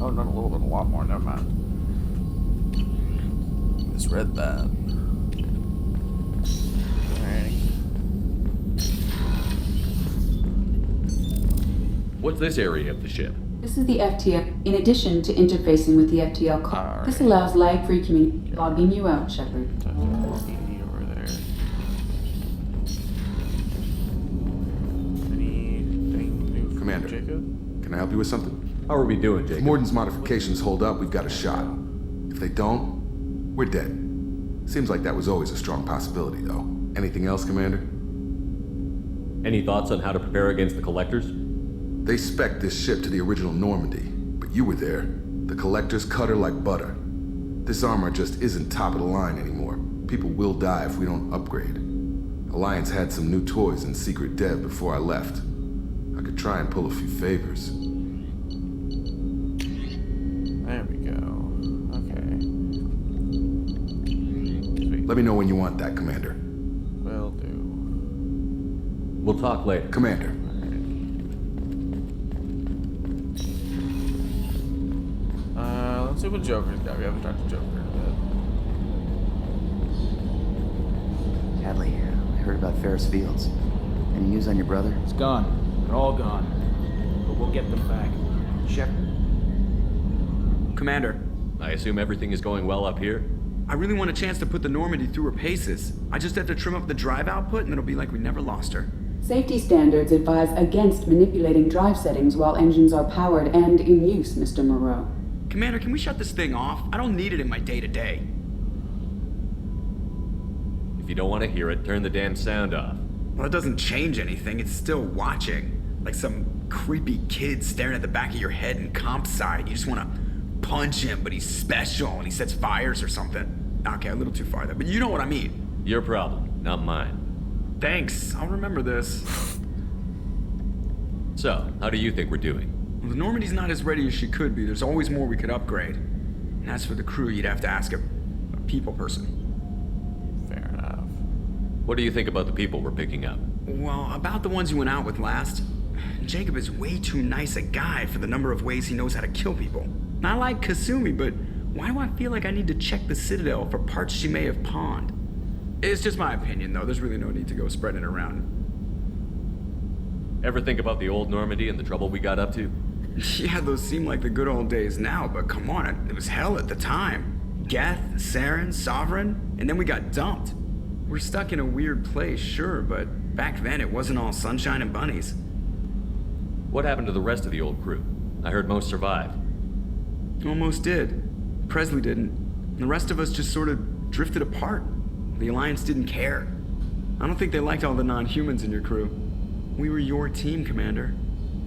Oh, not a little bit, a lot more, never mind. Misread that. Alright. What's this area of the ship? This is the FTL. In addition to interfacing with the FTL core, this allows lag-free communication. Logging you out, Shepard. Over there. Anything new from Commander, Jacob? can I help you with something? How are we doing, Jacob? If Morden's modifications hold up, we've got a shot. If they don't, we're dead. Seems like that was always a strong possibility, though. Anything else, Commander? Any thoughts on how to prepare against the Collectors? They spec'd this ship to the original Normandy, but you were there. The Collectors cut her like butter. This armor just isn't top of the line anymore. People will die if we don't upgrade. Alliance had some new toys in secret dev before I left. I could try and pull a few favors. There we go. Okay. Sweet. Let me know when you want that, Commander. Will do. We'll talk later. Commander. Let's see what Joker's got. We haven't talked to Joker in a bit. Hadley, I heard about Ferris Fields. Any news on your brother? It's gone. They're all gone. But we'll get them back. Shepard. Commander. I assume everything is going well up here? I really want a chance to put the Normandy through her paces. I just have to trim up the drive output and it'll be like we never lost her. Safety standards advise against manipulating drive settings while engines are powered and in use, Mr. Moreau. Commander, can we shut this thing off? I don't need it in my day-to-day. If you don't want to hear it, turn the damn sound off. Well, it doesn't change anything. It's still watching. Like some creepy kid staring at the back of your head in comp side. You just want to punch him, but he's special and he sets fires or something. Okay, a little too far there, but you know what I mean. Your problem, not mine. Thanks. I'll remember this. So, how do you think we're doing? Well, the Normandy's not as ready as she could be. There's always more we could upgrade. And as for the crew, you'd have to ask a people person. Fair enough. What do you think about the people we're picking up? Well, about the ones you went out with last. Jacob is way too nice a guy for the number of ways he knows how to kill people. Not like Kasumi, but why do I feel like I need to check the Citadel for parts she may have pawned? It's just my opinion, though. There's really no need to go spreading it around. Ever think about the old Normandy and the trouble we got up to? Yeah, those seem like the good old days now, but come on, it was hell at the time. Geth, Saren, Sovereign, and then we got dumped. We're stuck in a weird place, sure, but back then it wasn't all sunshine and bunnies. What happened to the rest of the old crew? I heard most survived. Almost did. Presley didn't. The rest of us just sort of drifted apart. The Alliance didn't care. I don't think they liked all the non-humans in your crew. We were your team, Commander.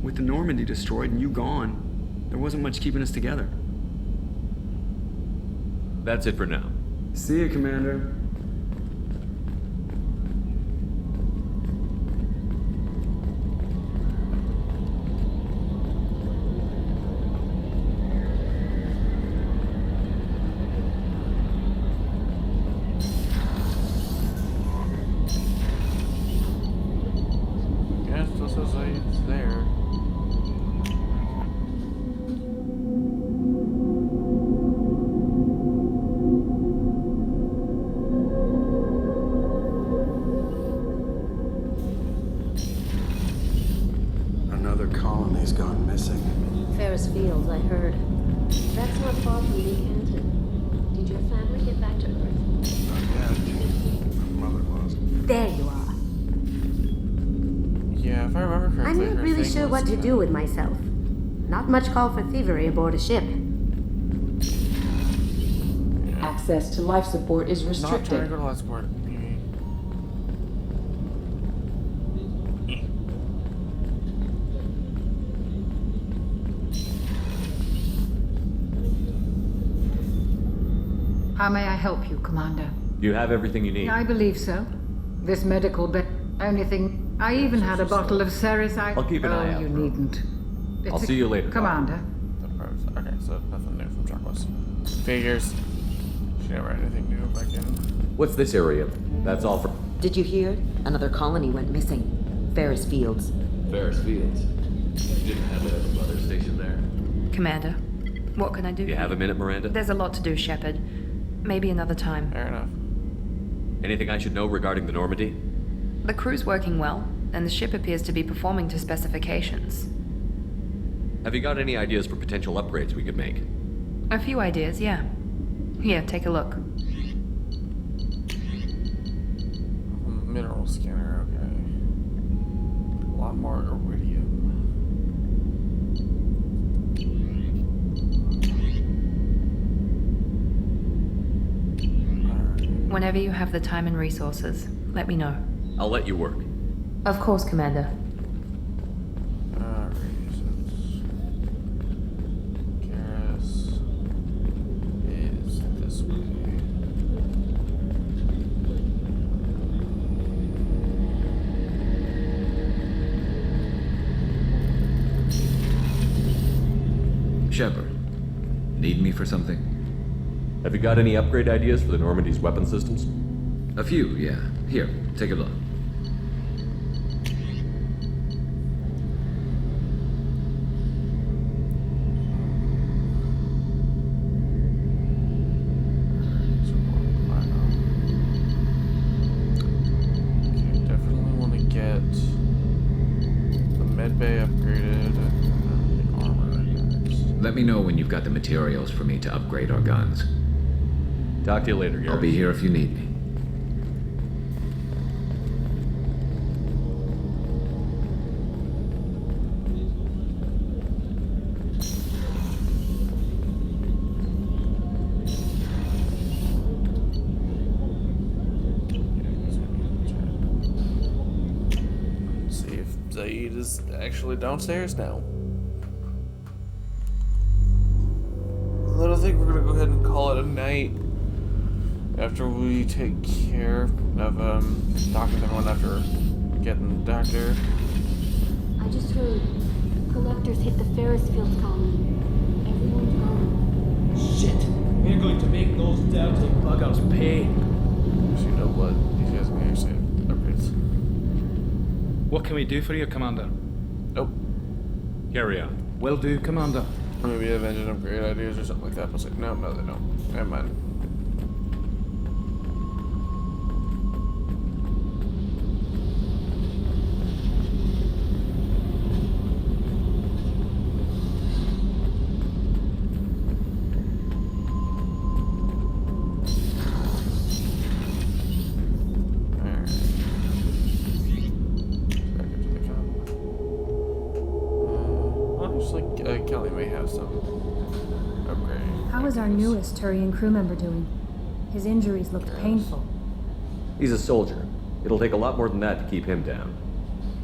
With the Normandy destroyed and you gone, there wasn't much keeping us together. That's it for now. See you, Commander. Yeah, it still says it's there. Another colony's gone missing. Ferris Fields, I heard. That's not far from New Canton. Did your family get back to Earth? Not yet. My mother was. There you are. Yeah, if I remember correctly, I'm not her really thing sure was what to do with myself. Not much call for thievery aboard a ship. Access to life support is Not trying to restricted. go to life support. How may I help you, Commander? Do you have everything you need? I believe so. This medical bed. Only thing. I even had a bottle of Ceres. I'll keep an eye out you for her. needn't. I'll see you later, Commander. Okay, so nothing new from Chocolates. Figures. She never had anything new back in. What's this area? That's all for... Did you hear? Another colony went missing. Ferris Fields. Ferris Fields. You didn't have a mother station there. Commander, what can I do? You have a minute, Miranda? There's a lot to do, Shepard. Maybe another time. Fair enough. Anything I should know regarding the Normandy? The crew's working well, and the ship appears to be performing to specifications. Have you got any ideas for potential upgrades we could make? A few ideas, yeah. Here, take a look. Mineral scanner, okay. A lot more iridium. Whenever you have the time and resources, let me know. I'll let you work. Of course, Commander. Garrus is this way. Shepard, need me for something? Have you got any upgrade ideas for the Normandy's weapon systems? A few, yeah. Here, take a look. Definitely want to get the med bay upgraded. The armor next. Let me know when you've got the materials for me to upgrade our guns. Talk to you later, Garrus. I'll be here if you need me. See if Zaid is actually downstairs now. Then I think we're gonna go ahead and call it a night after we take care of talking to everyone after getting the doctor. I just heard collectors hit the Ferris field colony. Everyone's gone. Shit! We're going to make those doubting buggers pay. You know what? These guys are gonna say upgrades. What can we do for you, Commander? Nope. Carry on. Will do, Commander. Maybe have engine upgrade ideas or something like that. I was like, no, they don't. Never mind. Kelly may have some upgrade. How is our newest Turian crew member doing? His injuries looked painful. He's a soldier. It'll take a lot more than that to keep him down.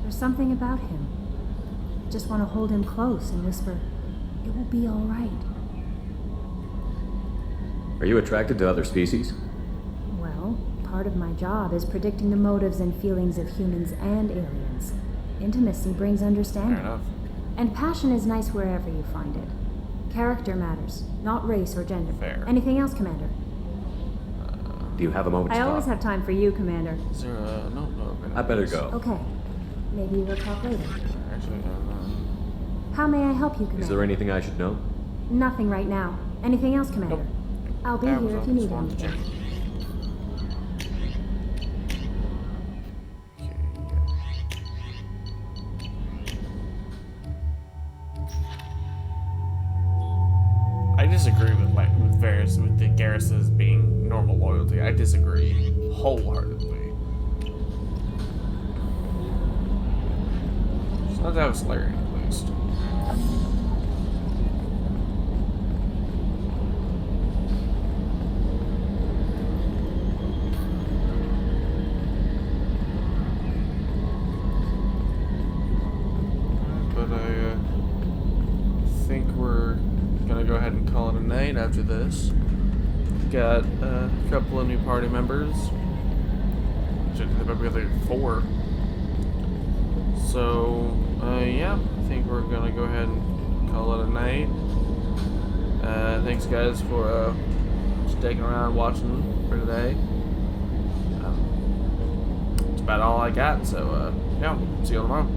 There's something about him. I just want to hold him close and whisper, "It will be all right." Are you attracted to other species? Well, part of my job is predicting the motives and feelings of humans and aliens. Intimacy brings understanding. Fair enough. And passion is nice wherever you find it. Character matters, not race or gender. Fair. Anything else, Commander? Do you have a moment to I talk? always have time for you, Commander. Is there a... No. I better go. Okay. Maybe we'll talk later. Actually, How may I help you, Commander? Is there anything I should know? Nothing right now. Anything else, Commander? Nope. I'll be here if you need anything. I disagree with the Garrus's being normal loyalty. I disagree wholeheartedly. Just not to have a Slayer at least. But I think we're gonna go ahead and call it a night after this. Got a couple of new party members. Should have got like 4. So, yeah, I think we're gonna go ahead and call it a night. Thanks guys for sticking around watching for today. That's about all I got, so yeah, see you all tomorrow.